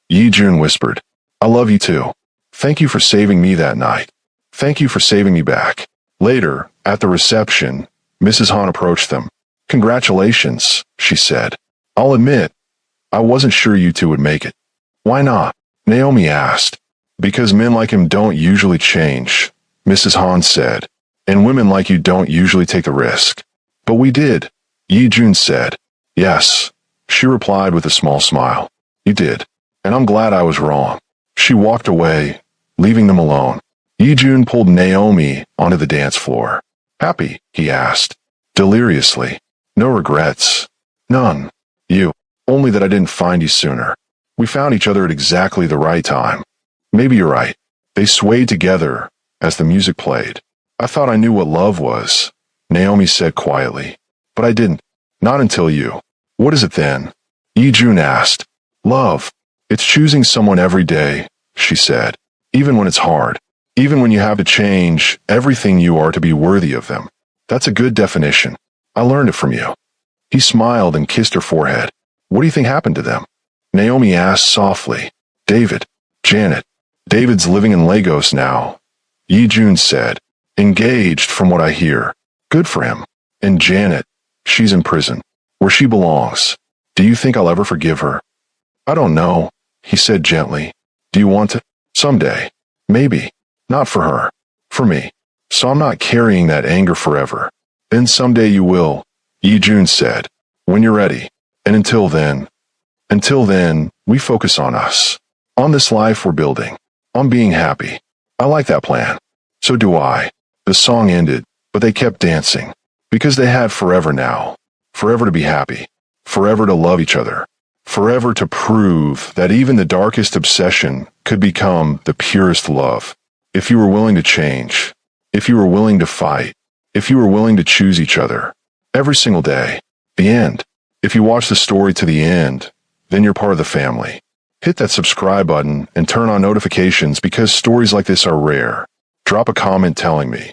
Yi-jun whispered. I love you too. Thank you for saving me that night. Thank you for saving me back. Later, at the reception, Mrs. Han approached them. Congratulations, she said. I'll admit, I wasn't sure you two would make it. Why not? Naomi asked. Because men like him don't usually change, Mrs. Han said, and women like you don't usually take the risk. But we did, Yi-jun said. Yes, she replied with a small smile. You did, and I'm glad I was wrong. She walked away, leaving them alone. Yi-jun pulled Naomi onto the dance floor. Happy? He asked, deliriously. No regrets. None. You. Only that I didn't find you sooner. We found each other at exactly the right time. Maybe you're right. They swayed together as the music played. I thought I knew what love was, Naomi said quietly. But I didn't. Not until you. What is it then? Yi-jun asked. Love. It's choosing someone every day, she said. Even when it's hard. Even when you have to change everything you are to be worthy of them. That's a good definition. I learned it from you. He smiled and kissed her forehead. What do you think happened to them? Naomi asked softly. David. Janet. David's living in Lagos now. Yi-jun said. Engaged from what I hear. Good for him. And Janet. She's in prison. Where she belongs. Do you think I'll ever forgive her? I don't know, he said gently. Do you want to? Someday. Maybe. Not for her. For me. So I'm not carrying that anger forever. Then someday you will, Yi-jun said. When you're ready. And until then, we focus on us. On this life we're building. On being happy. I like that plan. So do I. The song ended, but they kept dancing. Because they had forever now. Forever to be happy. Forever to love each other. Forever to prove that even the darkest obsession could become the purest love. If you were willing to change. If you were willing to fight. If you were willing to choose each other. Every single day. The end. If you watch the story to the end, then you're part of the family. Hit that subscribe button and turn on notifications because stories like this are rare. Drop a comment telling me.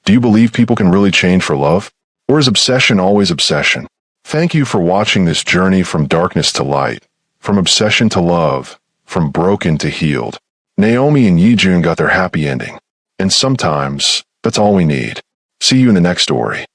Do you believe people can really change for love? Or is obsession always obsession? Thank you for watching this journey from darkness to light, from obsession to love, from broken to healed. Naomi and Yi-jun got their happy ending. And sometimes, that's all we need. See you in the next story.